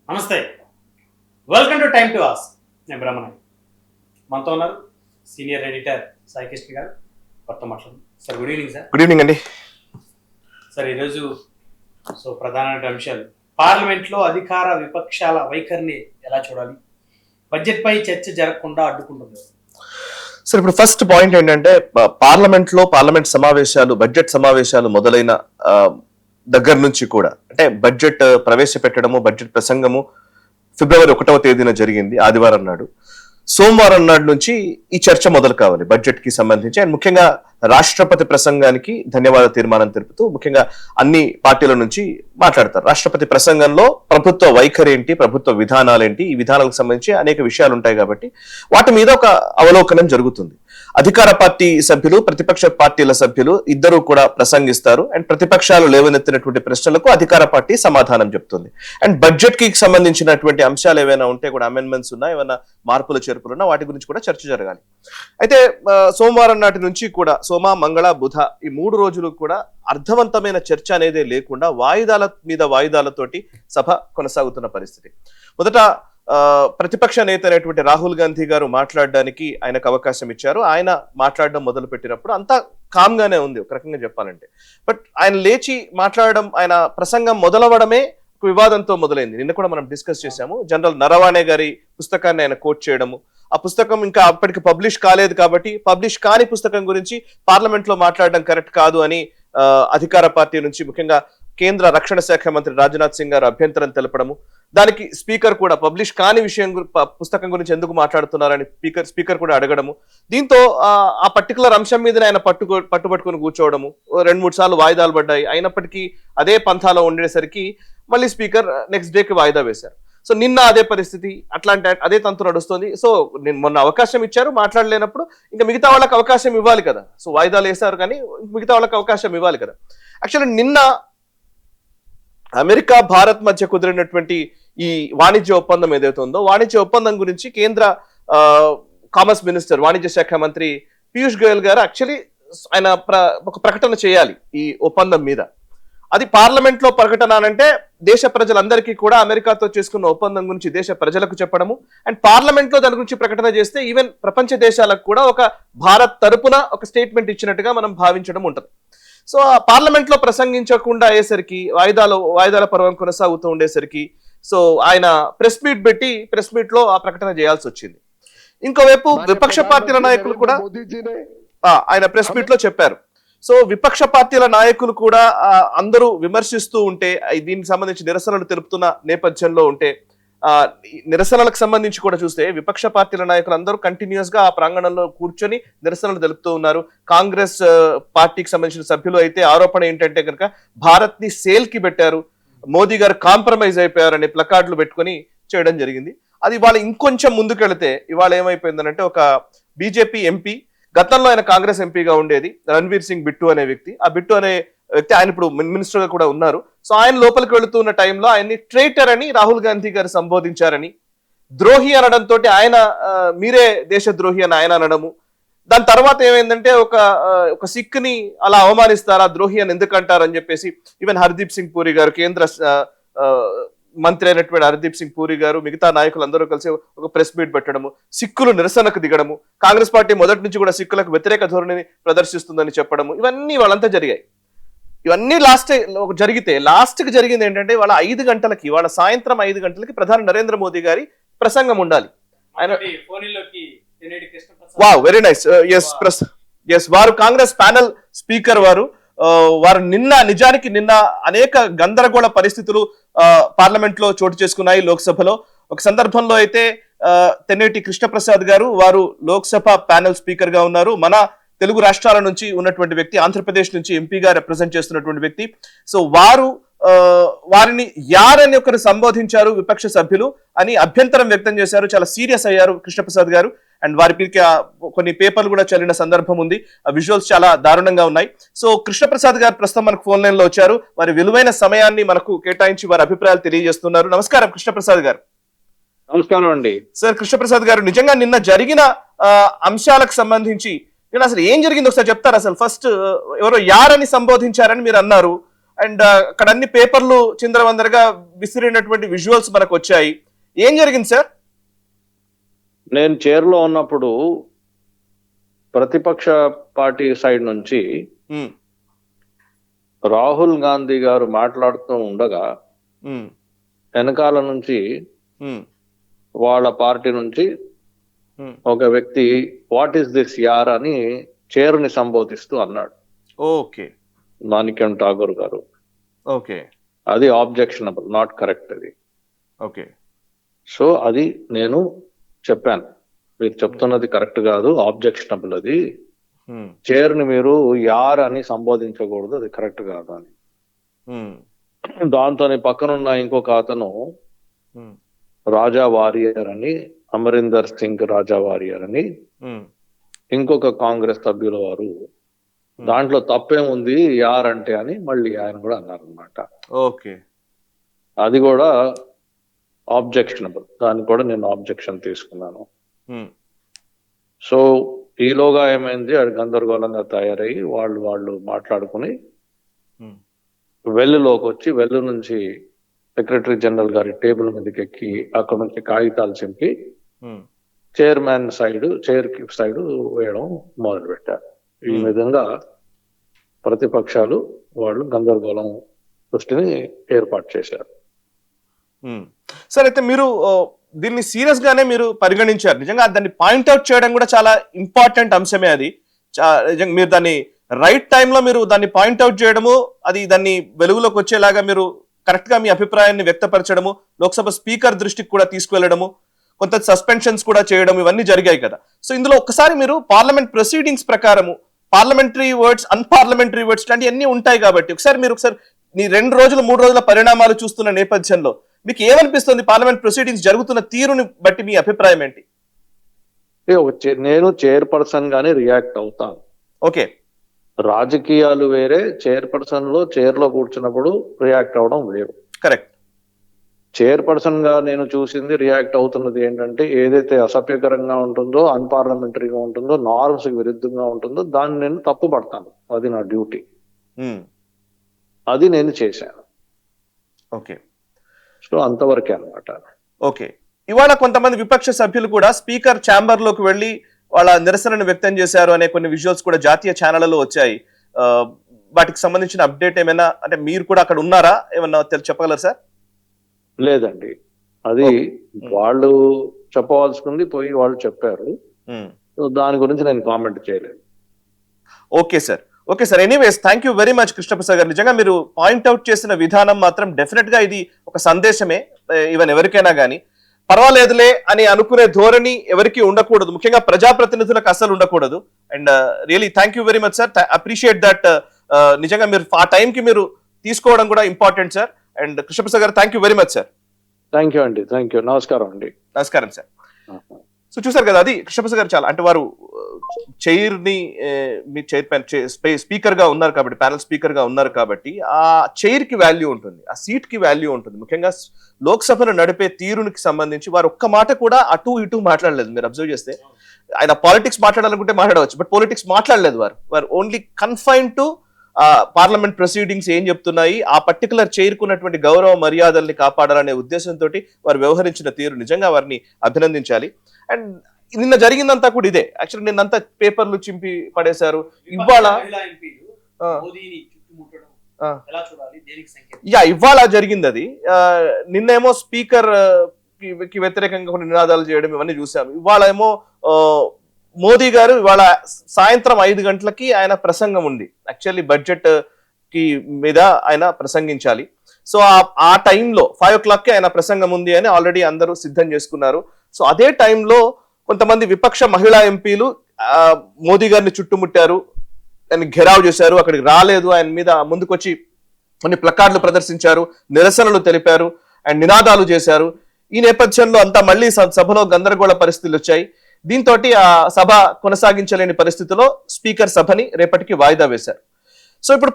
నమస్తే, welcome to time to ask. నేను బ్రహ్మణ, మనతో ఉన్నారు సీనియర్ ఎడిటర్ సాయి కృష్ణ గారు. కొత్త మాట్లాడు sir. Good evening sir. Good evening అండి. సార్, ఈరోజు ప్రధాన అంశాలు పార్లమెంట్లో అధికార విపక్షాల వైఖరిని ఎలా చూడాలి, బడ్జెట్ పై చర్చ జరగకుండా అడ్డుకుంటుంది. సార్, ఇప్పుడు ఫస్ట్ పాయింట్ ఏంటంటే పార్లమెంట్ సమావేశాలు, బడ్జెట్ సమావేశాలు మొదలైన దగ్గర నుంచి కూడా అంటే బడ్జెట్ ప్రవేశపెట్టడము, బడ్జెట్ ప్రసంగము ఫిబ్రవరి 1వ తేదీన జరిగింది, ఆదివారం నాడు. సోమవారం నాడు నుంచి ఈ చర్చ మొదలు కావాలి బడ్జెట్ కి సంబంధించి. అండ్ ముఖ్యంగా రాష్ట్రపతి ప్రసంగానికి ధన్యవాద తీర్మానం తెలుపుతూ ముఖ్యంగా అన్ని పార్టీల నుంచి మాట్లాడతారు. రాష్ట్రపతి ప్రసంగంలో ప్రభుత్వ వైఖరి ఏంటి, ప్రభుత్వ విధానాలేంటి, ఈ విధానాలకు సంబంధించి అనేక విషయాలు ఉంటాయి కాబట్టి వాటి మీద ఒక అవలోకనం జరుగుతుంది. అధికార పార్టీ సభ్యులు, ప్రతిపక్ష పార్టీల సభ్యులు ఇద్దరు కూడా ప్రసంగిస్తారు. అండ్ ప్రతిపక్షాలు లేవనెత్తినటువంటి ప్రశ్నలకు అధికార పార్టీ సమాధానం చెప్తుంది. అండ్ బడ్జెట్ కి సంబంధించినటువంటి అంశాలు ఏవైనా ఉంటే కూడా, అమెండ్మెంట్స్ ఉన్నా, ఏమైనా మార్పులు చేర్పులున్నా వాటి గురించి కూడా చర్చ జరగాలి. అయితే సోమవారం నాటి నుంచి కూడా సోమ, మంగళ, బుధ ఈ 3 రోజులు కూడా అర్థవంతమైన చర్చ అనేది లేకుండా వాయిదాల మీద వాయిదాలతోటి సభ కొనసాగుతున్న పరిస్థితి. మొదట ప్రతిపక్ష నేత అయినటువంటి రాహుల్ గాంధీ గారు మాట్లాడడానికి ఆయనకు అవకాశం ఇచ్చారు. ఆయన మాట్లాడడం మొదలు పెట్టినప్పుడు అంతా కామ్ గానే ఉంది ఒక రకంగా చెప్పాలంటే. బట్ ఆయన లేచి మాట్లాడడం, ఆయన ప్రసంగం మొదలవడమే ఒక వివాదంతో మొదలైంది. నిన్న కూడా మనం డిస్కస్ చేశాము. జనరల్ నరవాణే గారి పుస్తకాన్ని ఆయన కోట్ చేయడము, ఆ పుస్తకం ఇంకా అప్పటికి పబ్లిష్ కాలేదు కాబట్టి పబ్లిష్ కాని పుస్తకం గురించి పార్లమెంట్ లో మాట్లాడడం కరెక్ట్ కాదు అని అధికార పార్టీ నుంచి ముఖ్యంగా కేంద్ర రక్షణ శాఖ మంత్రి రాజ్నాథ్ సింగ్ గారు అభ్యంతరం తెలపడము, దానికి స్పీకర్ కూడా పబ్లిష్ కాని విషయం పుస్తకం గురించి ఎందుకు మాట్లాడుతున్నారని స్పీకర్ కూడా అడగడము. దీంతో ఆ పర్టికులర్ అంశం మీద ఆయన పట్టుబట్టుకుని కూర్చోవడము, 2-3 సార్లు వాయిదాలు పడ్డాయి. అయినప్పటికీ అదే పంథాలో ఉండేసరికి మళ్ళీ స్పీకర్ నెక్స్ట్ డేకి వాయిదా వేశారు. సో నిన్న అదే పరిస్థితి, అదే తంతు నడుస్తుంది. సో నేను మొన్న అవకాశం ఇచ్చారు, మాట్లాడలేనప్పుడు ఇంకా మిగతా వాళ్ళకి అవకాశం ఇవ్వాలి కదా. సో వాయిదాలు వేశారు కానీ మిగతా వాళ్ళకి అవకాశం ఇవ్వాలి కదా. యాక్చువల్లీ నిన్న అమెరికా భారత్ మధ్య కుదిరినటువంటి ఈ వాణిజ్య ఒప్పందం ఏదైతే ఉందో, వాణిజ్య ఒప్పందం గురించి కేంద్ర కామర్స్ మినిస్టర్, వాణిజ్య శాఖ మంత్రి పీయూష్ గోయల్ గారు యాక్చువల్లీ ఆయన ఒక ప్రకటన చేయాలి ఈ ఒప్పందం మీద. అది పార్లమెంట్ లో ప్రకటన అంటే దేశ ప్రజలందరికీ కూడా అమెరికాతో చేసుకున్న ఒప్పందం గురించి దేశ ప్రజలకు చెప్పడము, అండ్ పార్లమెంట్ లో దాని గురించి ప్రకటన చేస్తే ఈవెన్ ప్రపంచ దేశాలకు కూడా ఒక భారత్ తరపున ఒక స్టేట్మెంట్ ఇచ్చినట్టుగా మనం భావించడం ఉంటుంది. సో ఆ పార్లమెంట్ లో ప్రసంగించకుండా అయ్యేసరికి వాయిదాల పర్వం కొనసాగుతూ ఉండేసరికి సో ఆయన ప్రెస్ మీట్ లో ఆ ప్రకటన చేయాల్సి వచ్చింది. ఇంకోవైపు విపక్ష పార్టీల నాయకులు కూడా ఆయన ప్రెస్ మీట్ లో చెప్పారు. సో విపక్ష పార్టీల నాయకులు కూడా అందరూ విమర్శిస్తూ ఉంటే, దీనికి సంబంధించి నిరసనలు తెలుపుతున్న నేపథ్యంలో ఉంటే, నిరసనలకు సంబంధించి కూడా చూస్తే విపక్ష పార్టీల నాయకులు అందరూ కంటిన్యూస్ గా ఆ ప్రాంగణంలో కూర్చొని నిరసనలు తెలుపుతూ ఉన్నారు. కాంగ్రెస్ పార్టీకి సంబంధించిన సభ్యులు అయితే ఆరోపణ ఏంటంటే కనుక భారత్ ని సేల్ కి పెట్టారు, మోదీ గారు కాంప్రమైజ్ అయిపోయారు అనే ప్లకార్డులు పెట్టుకుని చేయడం జరిగింది. అది ఇవాళ ఇంకొంచెం ముందుకెళితే ఇవాళ ఏమైపోయిందనంటే, ఒక బీజేపీ ఎంపీ, గతంలో ఆయన కాంగ్రెస్ ఎంపీగా ఉండేది రణ్వీర్ సింగ్ బిట్టు అనే వ్యక్తి, ఆ బిట్టు అనే వ్యక్తి ఆయన ఇప్పుడు మినిస్టర్ గా కూడా ఉన్నారు. సో ఆయన లోపలికి వెళుతున్న టైంలో ఆయన్ని ట్రైటర్ అని రాహుల్ గాంధీ గారు సంబోధించారని, ద్రోహి అనడంతో ఆయన మీరే దేశ ద్రోహి అని ఆయన అనడము. దాని తర్వాత ఏమైందంటే ఒక సిక్ ని అలా అవమానిస్తారా, ద్రోహి అని ఎందుకు అంటారని చెప్పేసి ఈవెన్ హర్దీప్ సింగ్ పూరి గారు, కేంద్ర మంత్రి అయినటువంటి హర్దీప్ సింగ్ పూరి గారు, మిగతా నాయకులందరూ కలిసి ఒక ప్రెస్ మీట్ పెట్టడము, సిక్కులు నిరసనకు దిగడము, కాంగ్రెస్ పార్టీ మొదటి నుంచి కూడా సిక్కులకు వ్యతిరేక ధోరణిని ప్రదర్శిస్తుందని చెప్పడము, ఇవన్నీ వాళ్ళంతా జరిగాయి. ఇవన్నీ లాస్ట్కి జరిగింది ఏంటంటే, వాళ్ళ 5 గంటలకి, వాళ్ళ సాయంత్రం 5 గంటలకి ప్రధాని నరేంద్ర మోదీ గారి ప్రసంగం ఉండాలి. Wow, very nice. ఎస్, వారు కాంగ్రెస్ ప్యానెల్ స్పీకర్ వారు నిజానికి నిన్న అనేక గందరగోళ పరిస్థితులు పార్లమెంట్ లో చోటు చేసుకున్నాయి. లోక్సభలో ఒక సందర్భంలో అయితే తెన్నేటి కృష్ణప్రసాద్ గారు, వారు లోక్సభ ప్యానెల్ స్పీకర్ గా ఉన్నారు. మన తెలుగు రాష్ట్రాల నుంచి ఉన్నటువంటి వ్యక్తి, ఆంధ్రప్రదేశ్ నుంచి ఎంపీగా రిప్రజెంట్ చేస్తున్నటువంటి వ్యక్తి. సో వారిని యారని ఒకరు సంబోధించారు విపక్ష సభ్యులు అని అభ్యంతరం వ్యక్తం చేశారు. చాలా సీరియస్ అయ్యారు కృష్ణప్రసాద్ గారు. అండ్ వారికి కొన్ని పేపర్లు కూడా చల్లిన సందర్భం ఉంది. ఆ విజువల్స్ చాలా దారుణంగా ఉన్నాయి. సో కృష్ణప్రసాద్ గారు ప్రస్తుతం మనకు ఫోన్ లైన్ లో వచ్చారు. వారి విలువైన సమయాన్ని మనకు కేటాయించి వారి అభిప్రాయాలు తెలియజేస్తున్నారు. నమస్కారం కృష్ణప్రసాద్ గారు. నమస్కారం అండి. సార్, కృష్ణప్రసాద్ గారు, నిజంగా నిన్న జరిగిన అంశాలకు సంబంధించి అసలు ఏం జరిగింది ఒకసారి చెప్తారు? అసలు ఫస్ట్ ఎవరో యారని సంబోధించారని మీరు అన్నారు. అండ్ అక్కడ అన్ని పేపర్లు చిందరవందరగా విసిరినటువంటి విజువల్స్ మనకు వచ్చాయి. ఏం జరిగింది సార్? నేను చైర్లో ఉన్నప్పుడు ప్రతిపక్ష పార్టీ సైడ్ నుంచి రాహుల్ గాంధీ గారు మాట్లాడుతూ ఉండగా వెనకాల నుంచి వాళ్ళ పార్టీ నుంచి ఒక వ్యక్తి వాట్ ఈస్ దిస్ యార్ అని చైర్ని సంబోధిస్తూ అన్నాడు. ఓకే, మాణిక్యం ఠాగూర్ గారు. ఓకే, అది ఆబ్జెక్షనబుల్, నాట్ కరెక్ట్ అది. ఓకే, సో అది నేను చెప్పాను, మీరు చెప్తున్నది కరెక్ట్ కాదు, ఆబ్జెక్షనబుల్ అది. చైర్ని మీరు యార్ అని సంబోధించకూడదు, అది కరెక్ట్ కాదు అని. దాంతో పక్కనున్న ఇంకొక అతను రాజా వారియర్ అని, అమరీందర్ సింగ్ రాజా వారియర్ అని ఇంకొక కాంగ్రెస్ సభ్యుల వారు దాంట్లో తప్పేముంది యార్ అంటే అని మళ్ళీ ఆయన కూడా అన్నారు అనమాట. ఓకే, అది కూడా ఆబ్జెక్షనబుల్, దానికి కూడా నేను ఆబ్జెక్షన్ తీసుకున్నాను. సో ఈలోగా ఏమైంది, అది గందరగోళంగా తయారయ్యి వాళ్ళు మాట్లాడుకుని వెల్లులోకి వచ్చి వెల్లు నుంచి సెక్రటరీ జనరల్ గారి టేబుల్ మీదకి ఎక్కి అక్కడ నుంచి కాగితాలు చింపి చైర్మన్ చైర్ సైడ్ వేయడం మొదలు పెట్టారు. ఈ విధంగా ప్రతిపక్షాలు వాళ్ళు గందరగోళం సృష్టిని ఏర్పాటు చేశారు. సార్, అయితే మీరు దీన్ని సీరియస్ గానే మీరు పరిగణించారు. నిజంగా దాన్ని పాయింట్అవుట్ చేయడం కూడా చాలా ఇంపార్టెంట్ అంశమే. అది మీరు దాన్ని రైట్ టైంలో మీరు దాన్ని పాయింట్అవుట్ చేయడము, అది దాన్ని వెలుగులోకి వచ్చేలాగా మీరు కరెక్ట్ గా మీ అభిప్రాయాన్ని వ్యక్తపరచడము, లోక్సభ స్పీకర్ దృష్టికి కూడా తీసుకువెళ్ళడము, కొంత సస్పెన్షన్స్ కూడా చేయడం, ఇవన్నీ జరిగాయి కదా. సో ఇందులో ఒక్కసారి మీరు పార్లమెంట్ ప్రొసీడింగ్స్ ప్రకారము పార్లమెంటరీ వర్డ్స్, అన్పార్లమెంటరీ వర్డ్స్ లాంటి అన్ని ఉంటాయి కాబట్టి ఒకసారి మీ 2 రోజులు 3 రోజుల పరిణామాలు చూస్తున్న నేపథ్యంలో మీకు ఏమనిపిస్తుంది? పార్లమెంట్ ప్రొసీడింగ్స్ జరుగుతున్న తీరుని బట్టి మీ అభిప్రాయం ఏంటి? నేను చైర్పర్సన్ గానే రియాక్ట్ అవుతాను. ఓకే, రాజకీయాలు వేరే, చైర్పర్సన్ చైర్లో కూర్చున్నప్పుడు రియాక్ట్ అవడం వేరు. కరెక్ట్. చైర్పర్సన్ గా నేను చూసింది, రియాక్ట్ అవుతున్నది ఏంటంటే ఏదైతే అసభ్యకరంగా ఉంటుందో, అన్పార్లమెంటరీగా ఉంటుందో, నార్మ్స్ కి విరుద్ధంగా ఉంటుందో దాన్ని నేను తప్పు పడతాను. అది నా డ్యూటీ, అది నేను చేశాను. ఓకే, సో అంతవరకే అనమాట. ఓకే, ఇవాళ కొంతమంది విపక్ష సభ్యులు కూడా స్పీకర్ ఛాంబర్ లోకి వెళ్లి వాళ్ళ నిరసనను వ్యక్తం చేశారు అనే కొన్ని విజువల్స్ కూడా జాతీయ ఛానళ్లలో వచ్చాయి. వాటికి సంబంధించిన అప్డేట్ ఏమైనా, అంటే మీరు కూడా అక్కడ ఉన్నారా, ఏమన్నా చెప్పగలరు సార్? లేదండి, అది వాళ్ళు చెప్పవలసింది పోయి వాళ్ళు చెప్పారు. దాని గురించి నేను కామెంట్ చేయలేదు. Okay sir, okay sir. Anyways, thank you very much Krishnaprasad గారు. నిజంగా మీరు పాయింట్అవుట్ చేసిన విధానం మాత్రం డెఫినెట్ గా ఇది ఒక సందేశమే, ఈవెన్ ఎవరికైనా కానీ పర్వాలేదులే అని అనుకునే ధోరణి ఎవరికి ఉండకూడదు, ముఖ్యంగా ప్రజాప్రతినిధులకు అసలు ఉండకూడదు. And really thank you very much sir, appreciate that. నిజంగా మీరు ఆ టైంకి మీరు తీసుకోవడం కూడా ఇంపార్టెంట్ సార్. అండ్ కృష్ణప్రసాద్ గారు, thank you very much sir. Thank you అండి, థ్యాంక్ యూ. నమస్కారం అండి. నమస్కారం సార్. సో చూసారు కదా, అది కృష్ణప్రసాద్ గారు చాలా, అంటే వారు చైర్ ని మీ స్పీకర్ గా ఉన్నారు కాబట్టి, ప్యానల్ స్పీకర్ గా ఉన్నారు కాబట్టి ఆ చైర్ కి వాల్యూ ఉంటుంది, ఆ సీట్ కి వాల్యూ ఉంటుంది. ముఖ్యంగా లోక్సభను నడిపే తీరునికి సంబంధించి వారు ఒక్క మాట కూడా అటు ఇటు మాట్లాడలేదు. మీరు అబ్జర్వ్ చేస్తే ఆయన పాలిటిక్స్ మాట్లాడాలనుకుంటే మాట్లాడవచ్చు, బట్ పాలిటిక్స్ మాట్లాడలేదు. వారు only confine to parliament proceedings ఏం చెప్తున్నాయి, ఆ పర్టికులర్ చైర్కున్నటువంటి గౌరవ మర్యాదల్ని కాపాడాలనే ఉద్దేశంతో వారు వ్యవహరించిన తీరు నిజంగా వారిని అభినందించాలి. అండ్ నిన్న జరిగిందంతా కూడా ఇదే. యాక్చువల్లీ నిన్నంతా పేపర్లు చింపి పడేశారు. ఇవాళ జరిగింది అది. నిన్నేమో స్పీకర్ కి వ్యతిరేకంగా కొన్ని నినాదాలు చేయడం ఇవన్నీ చూసాము. ఇవాళ ఏమో మోదీ గారు ఇవాళ సాయంత్రం 5 గంటలకి ఆయన ప్రసంగం ఉంది. యాక్చువల్లీ బడ్జెట్ కి మీద ఆయన ప్రసంగించాలి. సో ఆ టైంలో 5 o'clock ఆయన ప్రసంగం ఉంది అని ఆల్రెడీ అందరూ సిద్ధం చేసుకున్నారు. సో అదే టైంలో కొంతమంది విపక్ష మహిళా ఎంపీలు మోదీ గారిని చుట్టుముట్టారు, ఆయన ఘెరావ్ చేశారు, అక్కడికి రాలేదు. ఆయన మీద ముందుకొచ్చి కొన్ని ప్లకార్డులు ప్రదర్శించారు, నిరసనలు తెలిపారు అండ్ నినాదాలు చేశారు. ఈ నేపథ్యంలో అంతా మళ్ళీ సభలో గందరగోళ పరిస్థితులు వచ్చాయి. దీంతో ఆ సభ కొనసాగించలేని పరిస్థితిలో స్పీకర్ సభని రేపటికి వాయిదా వేశారు. సో ఇప్పుడు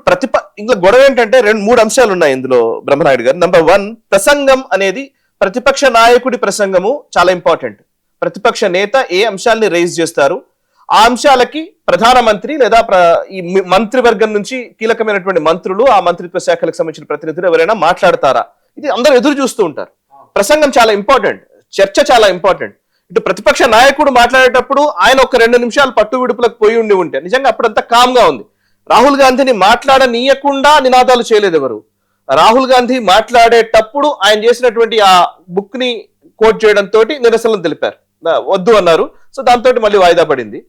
ఇంకా గొడవ ఏంటంటే 2-3 అంశాలు ఉన్నాయి ఇందులో బ్రహ్మనాయుడు గారు. నెంబర్ 1, ప్రసంగం అనేది ప్రతిపక్ష నాయకుడి ప్రసంగము చాలా ఇంపార్టెంట్. ప్రతిపక్ష నేత ఏ అంశాల్ని రైజ్ చేస్తారు, ఆ అంశాలకి ప్రధానమంత్రి లేదా ఈ మంత్రివర్గం నుంచి కీలకమైనటువంటి మంత్రులు, ఆ మంత్రిత్వ శాఖలకు సంబంధించిన ప్రతినిధులు ఎవరైనా మాట్లాడతారా? ఇది అందరూ ఎదురు చూస్తూ ఉంటారు. ప్రసంగం చాలా ఇంపార్టెంట్, చర్చ చాలా ఇంపార్టెంట్. ఇటు ప్రతిపక్ష నాయకుడు మాట్లాడేటప్పుడు ఆయన ఒక 2 నిమిషాలు పట్టు విడుపులకు పోయి ఉంటే నిజంగా అప్పుడంతా కామ్ గా ఉంది. రాహుల్ గాంధీని మాట్లాడనీయకుండా నినాదాలు చేయలేదు ఎవరు. రాహుల్ గాంధీ మాట్లాడేటప్పుడు ఆయన చేసినటువంటి ఆ బుక్ ని కోట్ చేయడంతో నిరసనలు తెలిపారు, వద్దు అన్నారు. సో దాంతో మళ్ళీ వాయిదా పడింది.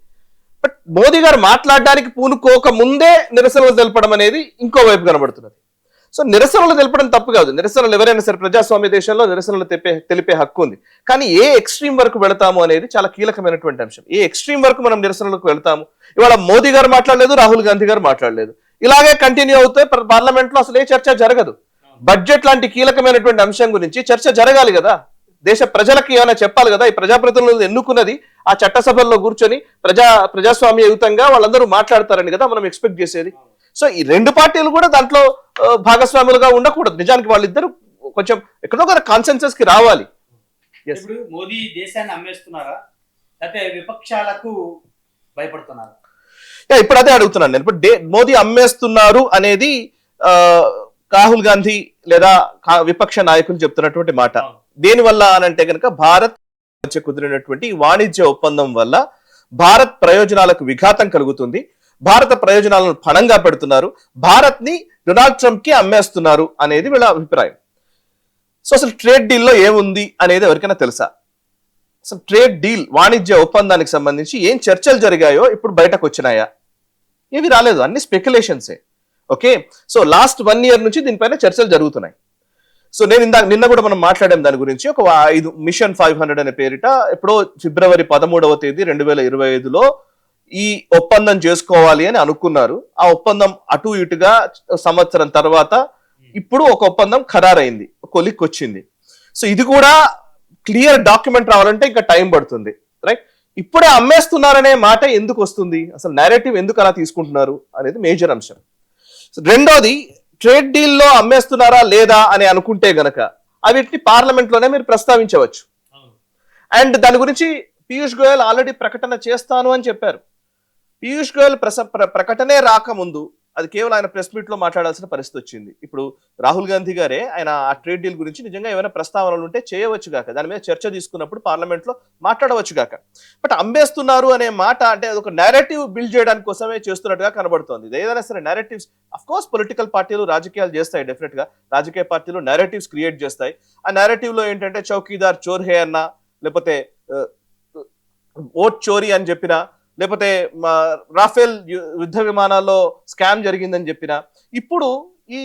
బట్ మోదీ గారు మాట్లాడడానికి పూనుకోక ముందే నిరసనలు తెలపడం అనేది ఇంకో వైపు కనబడుతున్నది. సో నిరసనలు తెలపడం తప్పు కాదు, నిరసనలు ఎవరైనా సరే ప్రజాస్వామ్య దేశంలో నిరసనలు తెలిపే హక్కు ఉంది. కానీ ఏ ఎక్స్ట్రీమ్ వరకు వెళతాము అనేది చాలా కీలకమైనటువంటి అంశం. ఏ ఎక్స్ట్రీమ్ వరకు మనం నిరసనలకు వెళ్తాము? ఇవాళ మోదీ గారు మాట్లాడలేదు, రాహుల్ గాంధీ గారు మాట్లాడలేదు, ఇలాగే కంటిన్యూ అవుతే పార్లమెంట్ లో అసలు ఏ చర్చ జరగదు. బడ్జెట్ లాంటి కీలకమైనటువంటి అంశం గురించి చర్చ జరగాలి కదా, దేశ ప్రజలకి ఏమైనా చెప్పాలి కదా. ఈ ప్రజాప్రతినిధులు ఎన్నుకున్నది ఆ చట్టసభల్లో కూర్చొని ప్రజాస్వామ్యయుతంగా వాళ్ళందరూ మాట్లాడతారని కదా మనం ఎక్స్పెక్ట్ చేసేది. సో ఈ 2 పార్టీలు కూడా దాంట్లో భాగస్వాములుగా ఉండకూడదు. నిజానికి వాళ్ళిద్దరూ కొంచెం ఎక్కడో ఒక కాన్సెన్సస్ కి రావాలి. ఇప్పుడు మోదీ దేశాన్ని అమ్మేస్తున్నారా లేకపోతే విపక్షాలకు భయపడుతున్నారా? ఇప్పుడు అదే అడుగుతున్నాను నేను. ఇప్పుడు మోదీ అమ్మేస్తున్నారు అనేది రాహుల్ గాంధీ లేదా విపక్ష నాయకులు చెప్తున్నటువంటి మాట. దేనివల్ల అనంటే కనుక భారత్ మధ్య కుదిరినటువంటి వాణిజ్య ఒప్పందం వల్ల భారత్ ప్రయోజనాలకు విఘాతం కలుగుతుంది, భారత ప్రయోజనాలను పణంగా పెడుతున్నారు, భారత్ ని డొనాల్డ్ ట్రంప్ కి అమ్మేస్తున్నారు అనేది వీళ్ళ అభిప్రాయం. సో అసలు ట్రేడ్ డీల్ లో ఏముంది అనేది ఎవరికైనా తెలుసా? అసలు ట్రేడ్ డీల్, వాణిజ్య ఒప్పందానికి సంబంధించి ఏం చర్చలు జరిగాయో ఇప్పుడు బయటకు వచ్చినాయా? ఏవి రాలేదు, అన్ని స్పెక్యులేషన్సే. ఓకే, సో లాస్ట్ 1 year నుంచి దీనిపైన చర్చలు జరుగుతున్నాయి. సో నేను నిన్న కూడా మనం మాట్లాడాం దాని గురించి. ఒక 5 మిషన్ 500 అనే పేరిట ఎప్పుడో ఫిబ్రవరి 13వ తేదీ 2025లో ఈ ఒప్పందం చేసుకోవాలి అని అనుకున్నారు. ఆ ఒప్పందం అటు ఇటుగా సంవత్సరం తర్వాత ఇప్పుడు ఒక ఒప్పందం ఖరారైంది, కొలిక్ వచ్చింది. సో ఇది కూడా క్లియర్ డాక్యుమెంట్ రావాలంటే ఇంకా టైం పడుతుంది, రైట్? ఇప్పుడే అమ్మేస్తున్నారనే మాట ఎందుకు వస్తుంది, అసలు నేరేటివ్ ఎందుకు అలా తీసుకుంటున్నారు అనేది మేజర్ అంశం. రెండోది, ట్రేడ్ డీల్ లో అమ్మేస్తున్నారా లేదా అని అనుకుంటే గనక అవిటిని పార్లమెంట్ లోనే మీరు ప్రస్తావించవచ్చు. అండ్ దాని గురించి పీయూష్ గోయల్ ఆల్రెడీ ప్రకటన చేస్తాను అని చెప్పారు. పీయూష్ గోయల్ ప్రకటనే రాకముందు అది కేవలం ఆయన ప్రెస్ మీట్ లో మాట్లాడాల్సిన పరిస్థితి వచ్చింది. ఇప్పుడు రాహుల్ గాంధీ గారే ఆయన ఆ ట్రేడ్ డీల్ గురించి నిజంగా ఏమైనా ప్రస్తావనలు ఉంటే చేయవచ్చు గాక, దాని మీద చర్చ తీసుకున్నప్పుడు పార్లమెంట్ లో మాట్లాడవచ్చు గాక. బట్ అమ్మేస్తున్నారు అనే మాట అంటే అదొక నేరేటివ్ బిల్డ్ చేయడానికి కోసమే చేస్తున్నట్టుగా కనబడుతోంది. ఏదైనా సరే నేరేటివ్స్, అఫ్ కోర్స్ పొలిటికల్ పార్టీలు రాజకీయాలు చేస్తాయి, డెఫినెట్ గా రాజకీయ పార్టీలు నేరేటివ్స్ క్రియేట్ చేస్తాయి. ఆ నేరేటివ్ లో ఏంటంటే చౌకీదార్ చోర్ హే అన్నా, లేకపోతే ఓట్ చోరీ అని చెప్పినా, లేకపోతే రాఫెల్ యుద్ధ విమానాల్లో స్కామ్ జరిగిందని చెప్పిన, ఇప్పుడు ఈ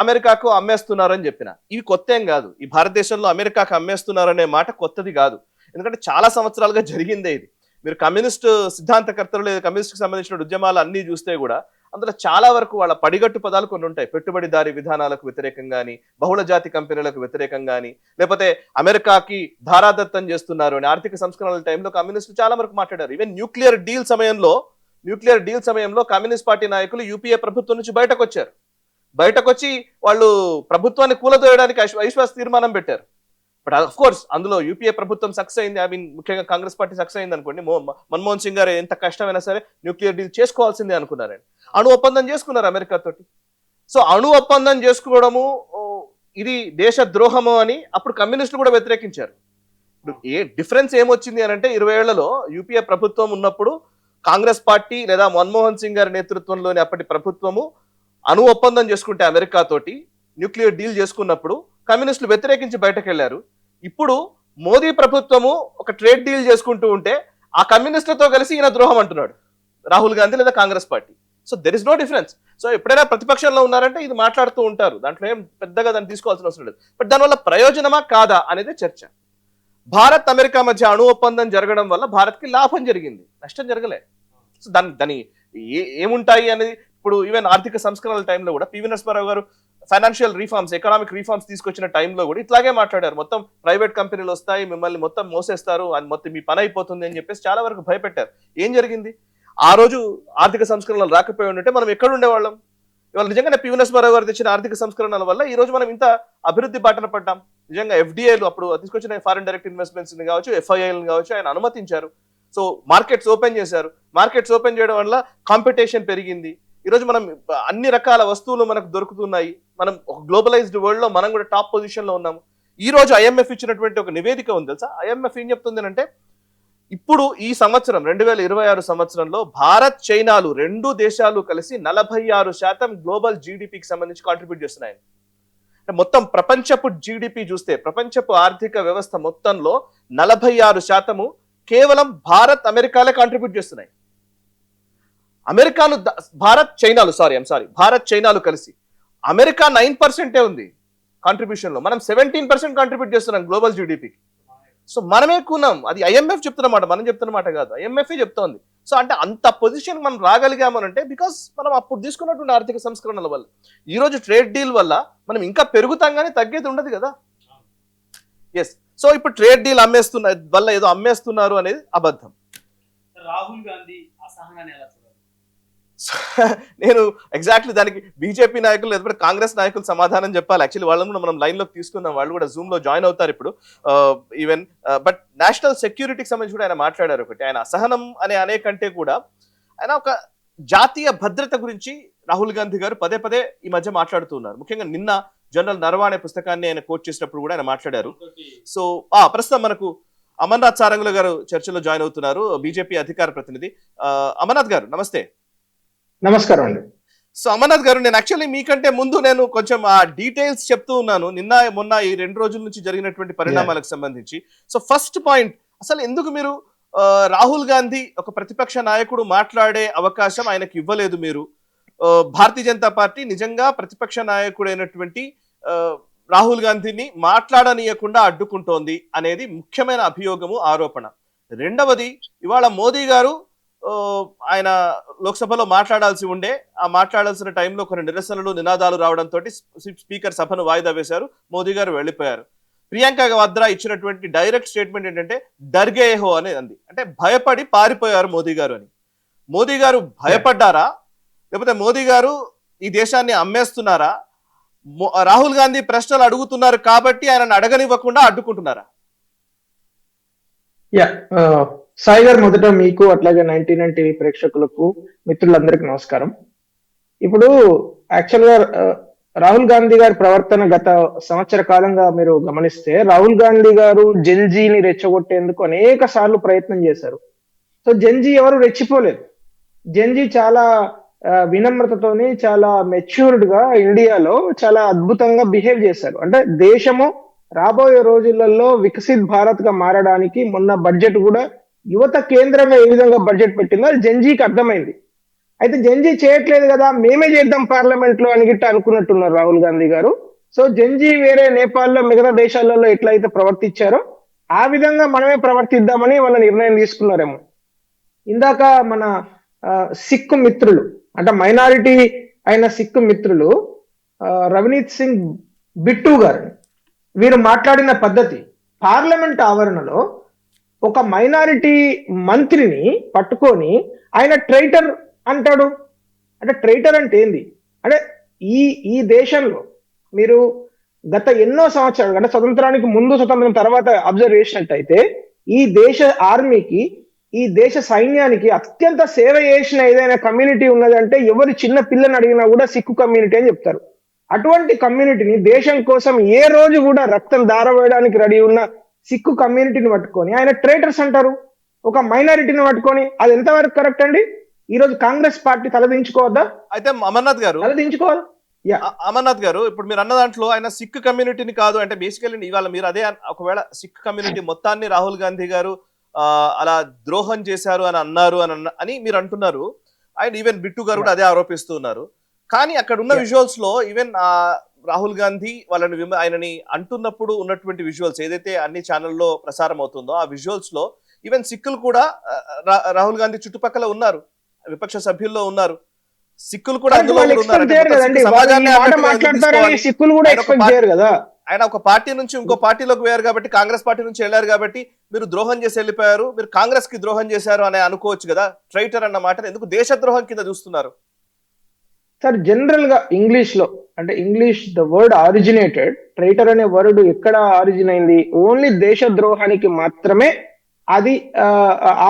అమెరికాకు అమ్మేస్తున్నారని చెప్పిన, ఇవి కొత్త ఏం కాదు. ఈ భారతదేశంలో అమెరికాకు అమ్మేస్తున్నారనే మాట కొత్తది కాదు, ఎందుకంటే చాలా సంవత్సరాలుగా జరిగిందే ఇది. మీరు కమ్యూనిస్ట్ సిద్ధాంతకర్తలు లేదా కమ్యూనిస్ట్కి సంబంధించిన ఉద్యమాలు అన్ని చూస్తే కూడా అందులో చాలా వరకు వాళ్ళ పడిగట్టు పదాలు కొన్ని ఉంటాయి. పెట్టుబడిదారి విధానాలకు వ్యతిరేకంగా కానీ, బహుళ జాతి కంపెనీలకు వ్యతిరేకంగా కానీ, లేకపోతే అమెరికాకి ధారాదత్తం చేస్తున్నారు అని ఆర్థిక సంస్కరణల టైంలో కమ్యూనిస్టులు చాలా వరకు మాట్లాడారు. ఈవెన్ న్యూక్లియర్ డీల్ సమయంలో కమ్యూనిస్ట్ పార్టీ నాయకులు యూపీఏ ప్రభుత్వం నుంచి బయటకు వచ్చి వాళ్ళు ప్రభుత్వాన్ని కూలదోయడానికి అవిశ్వాస తీర్మానం పెట్టారు. బట్ అఫ్ కోర్స్ అందులో యూపీఏ ప్రభుత్వం సక్సెస్ అయింది, ముఖ్యంగా కాంగ్రెస్ పార్టీ సక్సెస్ అయింది అనుకోండి. మన్మోహన్ సింగ్ గారు ఎంత కష్టమైనా సరే న్యూక్లియర్ డీల్ చేసుకోవాల్సిందే అనుకున్నారని అణు ఒప్పందం చేసుకున్నారు అమెరికా తోటి. సో అణు ఒప్పందం చేసుకోవడము ఇది దేశ ద్రోహము అని అప్పుడు కమ్యూనిస్టులు కూడా వ్యతిరేకించారు. ఇప్పుడు డిఫరెన్స్ ఏమొచ్చింది అని అంటే 20 ఏళ్లలో యూపీఏ ప్రభుత్వం ఉన్నప్పుడు కాంగ్రెస్ పార్టీ లేదా మన్మోహన్ సింగ్ గారి నేతృత్వంలోని అప్పటి ప్రభుత్వము అణు ఒప్పందం చేసుకుంటే అమెరికా తోటి న్యూక్లియర్ డీల్ చేసుకున్నప్పుడు కమ్యూనిస్టులు వ్యతిరేకించి బయటకు వెళ్లారు. ఇప్పుడు మోదీ ప్రభుత్వము ఒక ట్రేడ్ డీల్ చేసుకుంటూ ఉంటే ఆ కమ్యూనిస్టులతో కలిసి ఈయన ద్రోహం అంటున్నాడు రాహుల్ గాంధీ లేదా Congress party. So there is no difference. So ఎప్పుడైనా ప్రతిపక్షంలో ఉన్నారంటే ఇది మాట్లాడుతూ ఉంటారు, దాంట్లో ఏం పెద్దగా దాన్ని తీసుకోవాల్సిన అవసరం లేదు. బట్ దానివల్ల ప్రయోజనమా కాదా అనేది చర్చ. భారత్ అమెరికా మధ్య అణు ఒప్పందం జరగడం వల్ల భారత్కి లాభం జరిగింది, నష్టం జరగలే. సో దాని ఏముంటాయి అనేది ఇప్పుడు ఈవెన్ ఆర్థిక సంస్కరణల టైంలో కూడా పివి నరసింహారావు గారు ఫైనాన్షియల్ రిఫార్మ్స్, ఎకనామిక్ రిఫార్మ్స్ తీసుకొచ్చిన టైంలో కూడా ఇట్లాగే మాట్లాడారు. మొత్తం ప్రైవేట్ కంపెనీలు వస్తాయి, మిమ్మల్ని మొత్తం మోసేస్తారు, అది మొత్తం మీ పని అయిపోతుంది అని చెప్పేసి చాలా వరకు భయపెట్టారు. ఏం జరిగింది? ఆ రోజు ఆర్థిక సంస్కరణలు రాకపోయి ఉంటే మనం ఎక్కడ ఉండేవాళ్ళం? ఇవాళ నిజంగానే పివి నరసింహారావు గారు తెచ్చిన ఆర్థిక సంస్కరణల వల్ల ఈ రోజు మనం ఇంత అభివృద్ధి బాటన పడ్డాం. నిజంగా ఎఫ్డిఐలు అప్పుడు తీసుకొచ్చిన ఫారిన్ డైరెక్ట్ ఇన్వెస్ట్మెంట్స్ కావచ్చు, ఎఫ్ఐఐలను కావచ్చు ఆయన అనుమతించారు. సో మార్కెట్స్ ఓపెన్ చేశారు. మార్కెట్స్ ఓపెన్ చేయడం వల్ల కాంపిటీషన్ పెరిగింది. ఈరోజు మనం అన్ని రకాల వస్తువులు మనకు దొరుకుతున్నాయి. మనం ఒక గ్లోబలైజ్డ్ వరల్డ్ లో మనం కూడా టాప్ పొజిషన్ లో ఉన్నాము. ఈ రోజు ఐఎంఎఫ్ ఇచ్చినటువంటి ఒక నివేదిక ఉంది తెలుసా. ఐఎంఎఫ్ ఏం చెప్తుంది అంటే ఇప్పుడు ఈ సంవత్సరం 2026 సంవత్సరంలో భారత్ చైనాలు రెండు దేశాలు కలిసి 46% గ్లోబల్ జీడిపికి సంబంధించి కాంట్రిబ్యూట్ చేస్తున్నాయి. మొత్తం ప్రపంచపు జీడిపి చూస్తే ప్రపంచపు ఆర్థిక వ్యవస్థ మొత్తంలో 46% కేవలం భారత్ అమెరికాలే కాంట్రిబ్యూట్ చేస్తున్నాయి. భారత్ చైనాలు కలిసి అమెరికా 9% ఉంది కాంట్రిబ్యూషన్ లో, మనం 17% కాంట్రిబ్యూట్ చేస్తున్నాం గ్లోబల్ జీడిపికి. సో మనమే కొన్నాం. అది ఐఎంఎఫ్ చెప్తున్నమాట, మనం చెప్తున్నమాట కాదు, ఐఎంఎఫ్ చెప్తోంది. సో అంటే అంత పొజిషన్ మనం రాగలిగామనంటే బికాస్ మనం అప్పుడు తీసుకున్నటువంటి ఆర్థిక సంస్కరణల వల్ల. ఈ రోజు ట్రేడ్ డీల్ వల్ల మనం ఇంకా పెరుగుతాం కానీ తగ్గేది ఉండదు కదా. ఎస్. సో ఇప్పుడు ట్రేడ్ డీల్ వల్ల ఏదో అమ్మేస్తున్నారు అనేది అబద్ధం. రాహుల్ గాంధీ అసహనాన్ని ఎలా చూడాలి? నేను ఎగ్జాక్ట్లీ దానికి బీజేపీ నాయకులు లేకపోతే కాంగ్రెస్ నాయకులు సమాధానం చెప్పాలి. యాక్చువల్లీ వాళ్ళని కూడా మనం లైన్ లోకి తీసుకుందాం, వాళ్ళు కూడా జూమ్ లో జాయిన్ అవుతారు ఇప్పుడు. ఈవెన్ బట్ నేషనల్ సెక్యూరిటీకి సంబంధించి కూడా ఆయన మాట్లాడారు. ఒకటి ఆయన అసహనం అనే కంటే కూడా ఆయన ఒక జాతీయ భద్రత గురించి రాహుల్ గాంధీ గారు పదే పదే ఈ మధ్య మాట్లాడుతున్నారు. ముఖ్యంగా నిన్న జనరల్ నరవాణే పుస్తకాన్ని ఆయన కోట్ చేసినప్పుడు కూడా ఆయన మాట్లాడారు. సో ప్రస్తుతం మనకు అమర్నాథ్ సారంగుల గారు చర్చలో జాయిన్ అవుతున్నారు, బీజేపీ అధికార ప్రతినిధి. అమర్నాథ్ గారు నమస్తే. నమస్కారం అండి. సో అమర్నాథ్ గారు, నేను యాక్చువల్లీ మీకంటే ముందు నేను కొంచెం ఆ డీటెయిల్స్ చెప్తూ ఉన్నాను నిన్న మొన్న ఈ 2 రోజుల నుంచి జరిగినటువంటి పరిణామాలకు సంబంధించి. సో ఫస్ట్ పాయింట్, అసలు ఎందుకు మీరు రాహుల్ గాంధీ ఒక ప్రతిపక్ష నాయకుడు మాట్లాడే అవకాశం ఆయనకు ఇవ్వలేదు మీరు? భారతీయ జనతా పార్టీ నిజంగా ప్రతిపక్ష నాయకుడైనటువంటి రాహుల్ గాంధీని మాట్లాడనీయకుండా అడ్డుకుంటోంది అనేది ముఖ్యమైన అభియోగము, ఆరోపణ. రెండవది, ఇవాళ మోదీ గారు ఆయన లోక్సభలో మాట్లాడాల్సి ఉండే, ఆ మాట్లాడాల్సిన టైంలో కొన్ని నిరసనలు నినాదాలు రావడంతో స్పీకర్ సభను వాయిదా వేశారు, మోదీ గారు వెళ్ళిపోయారు. ప్రియాంక వాద్రా ఇచ్చినటువంటి డైరెక్ట్ స్టేట్మెంట్ ఏంటంటే డర్గేహో అనేది అంది, అంటే భయపడి పారిపోయారు మోదీ గారు అని. మోదీ గారు భయపడ్డారా లేకపోతే మోదీ గారు ఈ దేశాన్ని అమ్మేస్తున్నారా? రాహుల్ గాంధీ ప్రశ్నలు అడుగుతున్నారు కాబట్టి ఆయనను అడగనివ్వకుండా అడ్డుకుంటున్నారా? సాయి గారు, మొదట మీకు అట్లాగే 99 టీవీ ప్రేక్షకులకు మిత్రులందరికీ నమస్కారం. ఇప్పుడు యాక్చువల్ గా రాహుల్ గాంధీ గారి ప్రవర్తన గత సంవత్సర కాలంగా మీరు గమనిస్తే రాహుల్ గాంధీ గారు జెన్జీని రెచ్చగొట్టేందుకు అనేక సార్లు ప్రయత్నం చేశారు. సో జెన్జీ ఎవరు రెచ్చిపోలేదు. జెన్జీ చాలా వినమ్రతతోని చాలా మెచ్యూర్డ్ గా ఇండియాలో చాలా అద్భుతంగా బిహేవ్ చేశారు. అంటే దేశము రాబోయే రోజులలో వికసిత్ భారత్ గా మారడానికి మొన్న బడ్జెట్ కూడా యువత కేంద్రంగా ఏ విధంగా బడ్జెట్ పెట్టిందో అది జెన్జీకి అర్థమైంది. అయితే జెన్జీ చేయట్లేదు కదా, మేమే చేద్దాం పార్లమెంట్ లో అని గిట్ట అనుకున్నట్టున్నారు రాహుల్ గాంధీ గారు. సో జెన్జీ వేరే నేపాల్లో మిగతా దేశాలలో ఎట్లయితే ప్రవర్తించారో ఆ విధంగా మనమే ప్రవర్తిద్దామని వాళ్ళ నిర్ణయం తీసుకున్నారేమో. ఇందాక మన సిక్ మిత్రులు, అంటే మైనారిటీ అయిన సిక్ మిత్రులు రవనీత్ సింగ్ బిట్టు గారు వీరు మాట్లాడిన పద్ధతి, పార్లమెంట్ ఆవరణలో ఒక మైనారిటీ మంత్రిని పట్టుకొని ఆయన ట్రైటర్ అంటాడు. అంటే ట్రైటర్ అంటే ఏంది? అంటే ఈ దేశంలో మీరు గత ఎన్నో సంవత్సరాలు, అంటే స్వతంత్రానికి ముందు స్వతంత్రం తర్వాత అబ్జర్వ్ చేసినట్టయితే ఈ దేశ ఆర్మీకి, ఈ దేశ సైన్యానికి అత్యంత సేవ చేసిన ఏదైనా కమ్యూనిటీ ఉన్నదంటే ఎవరు చిన్న పిల్లని అడిగినా కూడా సిక్కు కమ్యూనిటీ అని చెప్తారు. అటువంటి కమ్యూనిటీని దేశం కోసం ఏ రోజు కూడా రక్తం దారవేయడానికి రెడీ ఉన్న సిక్కు కమ్యూనిటీని పట్టుకొని ఆయన ట్రేటర్స్ అంటారు. ఒక మైనారిటీని పట్టుకొని, అది ఎంతవరకు కరెక్ట్ అండి? ఈ రోజు కాంగ్రెస్ పార్టీ తలదించుకోవద్దా? అయితే అమర్నాథ్ గారు తలదించుకోవాలి. అమర్నాథ్ గారు, ఇప్పుడు మీరు అన్న దాంట్లో ఆయన సిక్ కమ్యూనిటీని కాదు అంటే బేసికల్లీ ఇవాళ మీరు అదే ఒకవేళ సిక్ కమ్యూనిటీ మొత్తాన్ని రాహుల్ గాంధీ గారు అలా ద్రోహం చేశారు అని అన్నారు అని మీరు అంటున్నారు. అండ్ ఈవెన్ బిట్టు గారు కూడా అదే ఆరోపిస్తున్నారు. కానీ అక్కడ ఉన్న విజువల్స్ లో ఈవెన్ రాహుల్ గాంధీ ఆయనని అంటున్నప్పుడు ఉన్నటువంటి విజువల్స్ ఏదైతే అన్ని ఛానల్లో ప్రసారం అవుతుందో ఆ విజువల్స్ లో ఈవెన్ సిక్కులు కూడా రాహుల్ గాంధీ చుట్టుపక్కల ఉన్నారు, విపక్ష సభ్యుల్లో ఉన్నారు. సిక్కులు కూడా అందులో ఆయన ఒక పార్టీ నుంచి ఇంకో పార్టీలోకి పోయారు కాబట్టి, కాంగ్రెస్ పార్టీ నుంచి వెళ్ళారు కాబట్టి మీరు ద్రోహం చేసి వెళ్ళిపోయారు, మీరు కాంగ్రెస్ కి ద్రోహం చేశారు అని అనుకోవచ్చు కదా. ట్రైటర్ అన్న మాటను ఎందుకు దేశద్రోహం కింద చూస్తున్నారు? సార్, జనరల్ గా ఇంగ్లీష్ లో, అంటే English the word originated, traitor అనే వర్డ్ ఎక్కడ ఆరిజిన్ అయింది? ఓన్లీ దేశద్రోహానికి మాత్రమే అది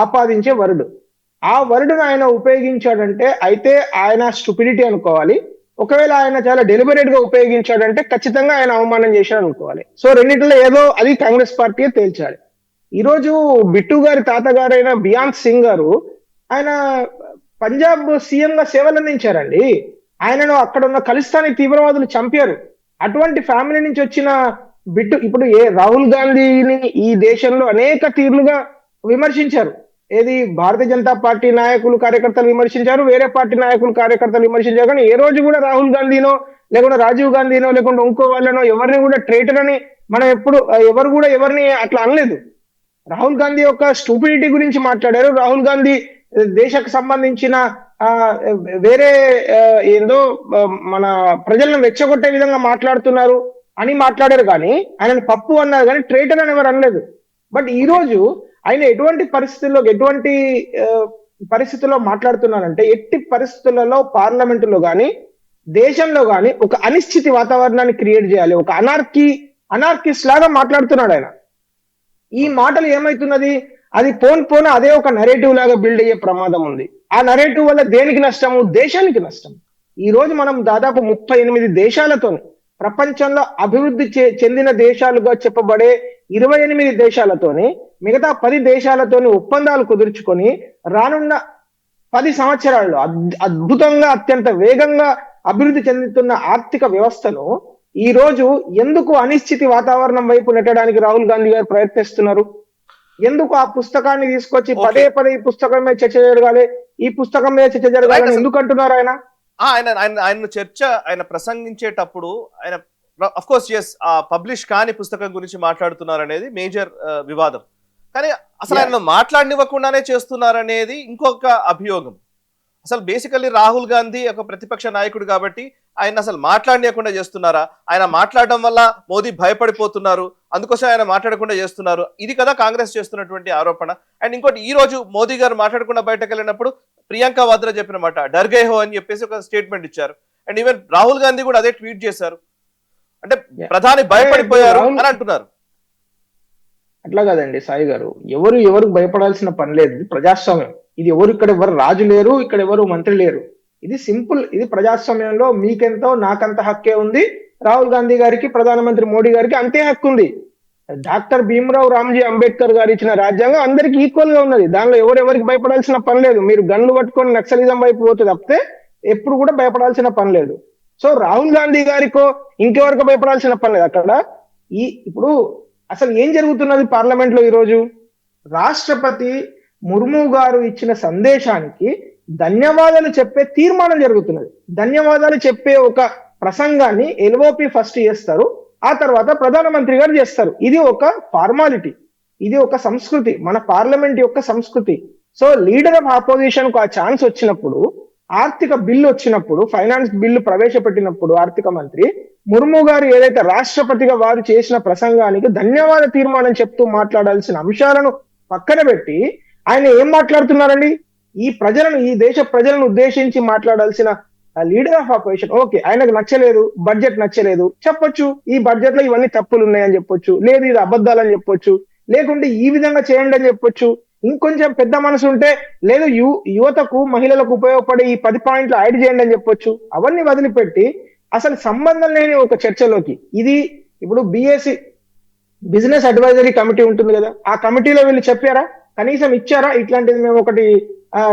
ఆపాదించే వర్డ్. ఆ వర్డ్ను ఆయన ఉపయోగించాడంటే అయితే ఆయన స్టూపిడిటీ అనుకోవాలి. ఒకవేళ ఆయన చాలా డెలిబరేట్ గా ఉపయోగించాడంటే ఖచ్చితంగా ఆయన అవమానం చేశాడు అనుకోవాలి. సో రెండింటిలో ఏదో అది కాంగ్రెస్ పార్టీ తేల్చాలి. ఈ రోజు బిట్టు గారి తాతగారైన బియాంత్ సింగ్ గారు ఆయన పంజాబ్ సీఎం గా సేవలు అందించారండి. ఆయనను అక్కడ ఉన్న ఖలిస్తానీ తీవ్రవాదులు చంపారు. అటువంటి ఫ్యామిలీ నుంచి వచ్చిన బిట్టు ఇప్పుడు రాహుల్ గాంధీని ఈ దేశంలో అనేక తీర్లుగా విమర్శించారు. ఏది భారతీయ జనతా పార్టీ నాయకులు కార్యకర్తలు విమర్శించారు, వేరే పార్టీ నాయకులు కార్యకర్తలు విమర్శించారు. కానీ ఏ రోజు కూడా రాహుల్ గాంధీనో లేకుంటే రాజీవ్ గాంధీనో లేకుంటే ఇంకో వాళ్ళనో ఎవరిని కూడా ట్రేటర్ అని మనం ఎవరు కూడా ఎవరిని అట్లా అనలేదు. రాహుల్ గాంధీ యొక్క స్టూపిడిటీ గురించి మాట్లాడారు. రాహుల్ గాంధీ దేశకు సంబంధించిన వేరే ఏందో మన ప్రజలను రెచ్చగొట్టే విధంగా మాట్లాడుతున్నారు అని మాట్లాడారు. కానీ ఆయనను పప్పు అన్నారు కానీ ట్రేటర్ అని ఎవరు అనలేదు. బట్ ఈ రోజు ఆయన ఎటువంటి పరిస్థితుల్లో మాట్లాడుతున్నారంటే ఎట్టి పరిస్థితులలో పార్లమెంటులో గాని దేశంలో గాని ఒక అనిశ్చితి వాతావరణాన్ని క్రియేట్ చేయాలి, ఒక అనార్కిస్ట్ లాగా మాట్లాడుతున్నాడు ఆయన. ఈ మాటలు ఏమైతున్నది, అది పోను అదే ఒక నరేటివ్ లాగా బిల్డ్ అయ్యే ప్రమాదం ఉంది. ఆ నరేటివ్ వల్ల దేనికి నష్టము? దేశానికి నష్టం. ఈ రోజు మనం దాదాపు 38 దేశాలతో ప్రపంచంలో అభివృద్ధి చెందిన దేశాలుగా చెప్పబడే 28 దేశాలతోని మిగతా 10 దేశాలతోని ఒప్పందాలు కుదుర్చుకొని రానున్న 10 సంవత్సరాల్లో అద్భుతంగా అత్యంత వేగంగా అభివృద్ధి చెందుతున్న ఆర్థిక వ్యవస్థను ఈ రోజు ఎందుకు అనిశ్చితి వాతావరణం వైపు నెట్టడానికి రాహుల్ గాంధీ గారు ప్రయత్నిస్తున్నారు? ఎందుకు ఆ పుస్తకాన్ని తీసుకొచ్చి పదే ఈ పుస్తకం మీద చర్చ జరగాలి, ఈ పుస్తకం మీద చర్చ జరగాలని ఎందుకు అంటున్నారు ఆయన? ఆయన చర్చ ఆయన ప్రసంగించేటప్పుడు ఆయన అఫ్ కోర్స్ పబ్లిష్ కాని పుస్తకం గురించి మాట్లాడుతున్నారు అనేది మేజర్ వివాదం. కానీ అసలు ఆయన మాట్లాడనివ్వకుండానే చేస్తున్నారనేది ఇంకొక అభియోగం. అసలు బేసికల్లీ రాహుల్ గాంధీ ఒక ప్రతిపక్ష నాయకుడు కాబట్టి ఆయన అసలు మాట్లాడనీయకుండా చేస్తున్నారా? ఆయన మాట్లాడడం వల్ల మోదీ భయపడిపోతున్నారు, అందుకోసం ఆయన మాట్లాడకుండా చేస్తున్నారు, ఇది కదా కాంగ్రెస్ చేస్తున్నటువంటి ఆరోపణ. అండ్ ఇంకోటి, ఈ రోజు మోదీ గారు మాట్లాడకుండా బయటకు వెళ్ళినప్పుడు ప్రియాంక వాద్రా చెప్పిన మాట డర్గే హో అని చెప్పేసి ఒక స్టేట్మెంట్ ఇచ్చారు. అండ్ ఈవెన్ రాహుల్ గాంధీ కూడా అదే ట్వీట్ చేశారు. అంటే ప్రధాని భయపడిపోయారు అని అంటున్నారు. అట్లా కాదండి సాయి గారు, ఎవరికి భయపడాల్సిన పని లేదు. ఇది ప్రజాస్వామ్యం. ఇది ఇక్కడ ఎవరు రాజు లేరు, ఇక్కడ ఎవరు మంత్రి లేరు. ఇది సింపుల్. ఇది ప్రజాస్వామ్యంలో మీకెంతో నాకంత హక్కే ఉంది, రాహుల్ గాంధీ గారికి ప్రధానమంత్రి మోడీ గారికి అంతే హక్కు ఉంది. డాక్టర్ భీమ్రావ్ రామ్జీ అంబేద్కర్ గారు ఇచ్చిన రాజ్యాంగం అందరికి ఈక్వల్ గా ఉన్నది. దానిలో ఎవరికి భయపడాల్సిన పని లేదు. మీరు గన్లు పట్టుకొని నక్సలిజం వైపు పోతే తప్పితే ఎప్పుడు కూడా భయపడాల్సిన పని లేదు. సో రాహుల్ గాంధీ గారికో ఇంకెవరికో భయపడాల్సిన పని లేదు. అక్కడ ఇప్పుడు అసలు ఏం జరుగుతున్నది పార్లమెంట్ లో? ఈరోజు రాష్ట్రపతి ముర్ము గారు ఇచ్చిన సందేశానికి ధన్యవాదాలు చెప్పే తీర్మానం జరుగుతున్నది. ధన్యవాదాలు చెప్పే ఒక ప్రసంగాన్ని ఎల్ఓపి ఫస్ట్ చేస్తారు, ఆ తర్వాత ప్రధానమంత్రి గారు చేస్తారు. ఇది ఒక ఫార్మాలిటీ, ఇది ఒక సంస్కృతి, మన పార్లమెంట్ యొక్క సంస్కృతి. సో లీడర్ ఆఫ్ ఆపోజిషన్ కు ఆ ఛాన్స్ వచ్చినప్పుడు, ఆర్థిక బిల్లు వచ్చినప్పుడు, ఫైనాన్స్ బిల్లు ప్రవేశపెట్టినప్పుడు ఆర్థిక మంత్రి ముర్ము గారు ఏదైతే రాష్ట్రపతిగా వారు చేసిన ప్రసంగానికి ధన్యవాద తీర్మానం చెప్తూ మాట్లాడాల్సిన అంశాలను పక్కన పెట్టి ఆయన ఏం మాట్లాడుతున్నారండి? ఈ దేశ ప్రజలను ఉద్దేశించి మాట్లాడాల్సిన లీడర్ ఆఫ్ ఆపోజిషన్. ఓకే, ఆయనకు నచ్చలేదు, బడ్జెట్ నచ్చలేదు చెప్పొచ్చు, ఈ బడ్జెట్ లో ఇవన్నీ తప్పులు ఉన్నాయని చెప్పొచ్చు, లేదు ఇది అబద్ధాలని చెప్పొచ్చు, లేకుంటే ఈ విధంగా చేయండి అని చెప్పొచ్చు. ఇంకొంచెం పెద్ద మనసు ఉంటే లేదు యువతకు మహిళలకు ఉపయోగపడే ఈ 10 పాయింట్లు యాడ్ చేయండి అని చెప్పొచ్చు. అవన్నీ వదిలిపెట్టి అసలు సంబంధం లేని ఒక చర్చలోకి ఇది ఇప్పుడు బిఎస్సి బిజినెస్ అడ్వైజరీ కమిటీ ఉంటుంది కదా, ఆ కమిటీలో వీళ్ళు చెప్పారా? కనీసం ఇచ్చారా ఇట్లాంటిది మేము ఒకటి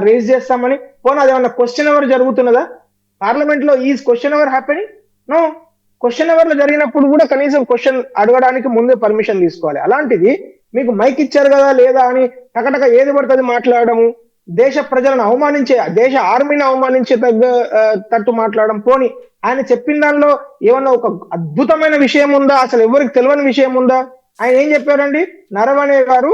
రేజ్ చేస్తామని? పోనీ అదేమన్నా క్వశ్చన్ అవర్ జరుగుతున్నదా పార్లమెంట్ లో? Is question hour happening? No. Question hour లో జరిగినప్పుడు కూడా కనీసం క్వశ్చన్ అడగడానికి ముందే పర్మిషన్ తీసుకోవాలి. అలాంటిది మీకు మైక్ ఇచ్చారు కదా లేదా అని టకటక ఏది పడుతుంది మాట్లాడము, దేశ ప్రజలను అవమానించే, దేశ ఆర్మీని అవమానించే తట్టు మాట్లాడడం. పోని ఆయన చెప్పిన దానిలో ఏమన్నా ఒక అద్భుతమైన విషయం ఉందా? అసలు ఎవరికి తెలియని విషయం ఉందా? ఆయన ఏం చెప్పారండి? నరవణే గారు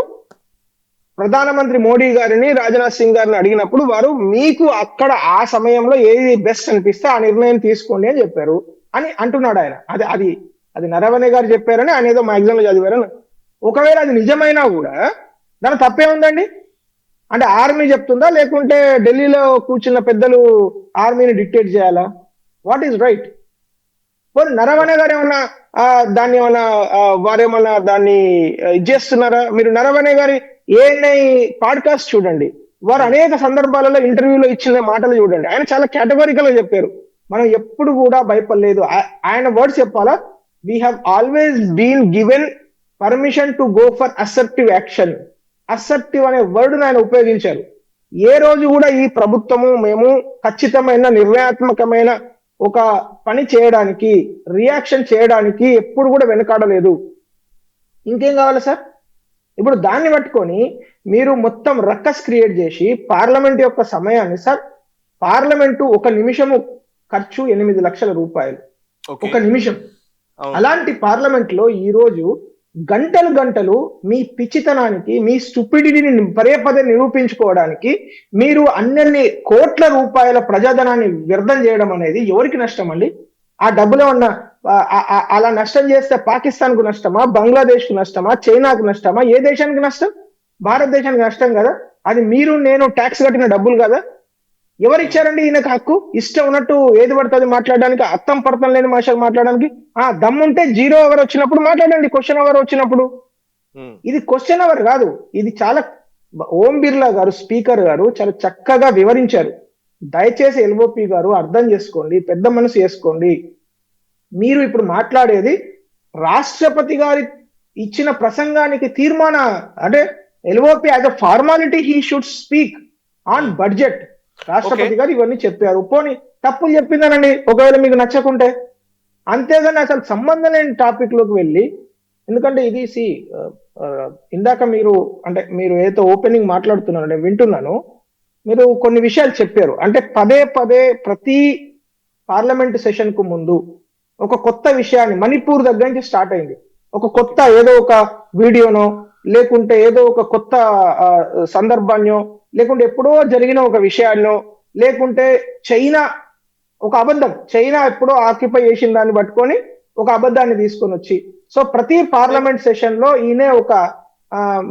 ప్రధానమంత్రి మోడీ గారిని, రాజ్నాథ్ సింగ్ గారిని అడిగినప్పుడు వారు మీకు అక్కడ ఆ సమయంలో ఏది బెస్ట్ అనిపిస్తే ఆ నిర్ణయం తీసుకోండి అని చెప్పారు అని అంటున్నాడు ఆయన. అది నరవణే గారు చెప్పారని ఆయన ఏదో మ్యాగజైన్ లో చదివారని. ఒకవేళ అది నిజమైనా కూడా దాని తప్పే ఉందండి? అంటే ఆర్మీ చెప్తుందా లేకుంటే ఢిల్లీలో కూర్చున్న పెద్దలు ఆర్మీని డిక్టేట్ చేయాలా? What is right? పోనీ నరవణే గారు ఏమన్నా దాన్ని ఏమన్నా వారేమన్నా దాన్ని ఇది చేస్తున్నారా? మీరు నరవణే గారి ఏఎన్ఐ పాడ్కాస్ట్ చూడండి, వారు అనేక సందర్భాలలో ఇంటర్వ్యూలో ఇచ్చిన మాటలు చూడండి, ఆయన చాలా కేటగారికల్ గా చెప్పారు. మనం ఎప్పుడు కూడా భయపడలేదు. ఆయన వర్డ్స్ చెప్పాలా, we have always been given permission to go for assertive action. Assertive అనే వర్డ్ ఆయన ఉపయోగించారు. ఏ రోజు కూడా ఈ ప్రభుత్వము మేము ఖచ్చితమైన నిర్ణయాత్మకమైన ఒక పని చేయడానికి, రియాక్షన్ చేయడానికి ఎప్పుడు కూడా వెనకాడలేదు. ఇంకేం కావాలి సార్? ఇప్పుడు దాన్ని పట్టుకొని మీరు మొత్తం రక్కస్ క్రియేట్ చేసి పార్లమెంట్ యొక్క సమయాన్ని, సార్ పార్లమెంటు ఒక నిమిషము ఖర్చు 8 లక్షల రూపాయలు, ఒక నిమిషం. అలాంటి పార్లమెంట్ లో ఈ రోజు గంటలు గంటలు మీ పిచ్చితనానికి, మీ స్టూపిడిటీని పదే నిరూపించుకోవడానికి మీరు అన్ని కోట్ల రూపాయల ప్రజాధనాన్ని వ్యర్థం చేయడం అనేది ఎవరికి నష్టం అండి? ఆ డబ్బులు ఏమన్నా అలా నష్టం చేస్తే పాకిస్తాన్ కు నష్టమా, బంగ్లాదేశ్ కు నష్టమా, చైనాకు నష్టమా? ఏ దేశానికి నష్టం? భారతదేశానికి నష్టం కదా. అది మీరు నేను ట్యాక్స్ కట్టిన డబ్బులు కదా. ఎవరు ఇచ్చారండి ఈయనకు హక్కు? ఇష్టం ఉన్నట్టు ఏది పడుతుంది మాట్లాడడానికి, అర్థం పడతం లేని భాషలు మాట్లాడడానికి. దమ్ముంటే 0 అవర్ వచ్చినప్పుడు మాట్లాడండి, క్వశ్చన్ అవర్ వచ్చినప్పుడు. ఇది క్వశ్చన్ అవర్ కాదు. ఇది చాలా ఓం బిర్లా గారు, స్పీకర్ గారు చాలా చక్కగా వివరించారు. దయచేసి ఎల్ఓపి గారు అర్థం చేసుకోండి, పెద్ద మనసు చేసుకోండి. మీరు ఇప్పుడు మాట్లాడేది రాష్ట్రపతి గారి ఇచ్చిన ప్రసంగానికి తీర్మాన, అంటే LOP as a formality he should speak on budget. రాష్ట్రపతి గారు ఇవన్నీ చెప్పారు, పోనీ తప్పులు చెప్పిందనండి ఒకవేళ మీకు నచ్చకుంటే. అంతేగాని అసలు సంబంధం లేని టాపిక్ లోకి వెళ్ళి, ఎందుకంటే ఇది ఇందాక మీరు అంటే మీరు ఏదో ఓపెనింగ్ మాట్లాడుతున్నారో నేను వింటున్నాను, మీరు కొన్ని విషయాలు చెప్పారు. అంటే పదే ప్రతి పార్లమెంట్ సెషన్ కు ముందు ఒక కొత్త విషయాన్ని, మణిపూర్ దగ్గర నుంచి స్టార్ట్ అయింది, ఒక కొత్త ఏదో ఒక వీడియోనో, లేకుంటే ఏదో ఒక కొత్త సందర్భాన్నో, లేకుంటే ఎప్పుడో జరిగిన ఒక విషయాన్నో, లేకుంటే చైనా ఒక అబద్ధం, చైనా ఎప్పుడో ఆక్యుపై చేసిన దాన్ని పట్టుకొని ఒక అబద్ధాన్ని తీసుకొని వచ్చి, సో ప్రతి పార్లమెంట్ సెషన్ లో ఈయనే ఒక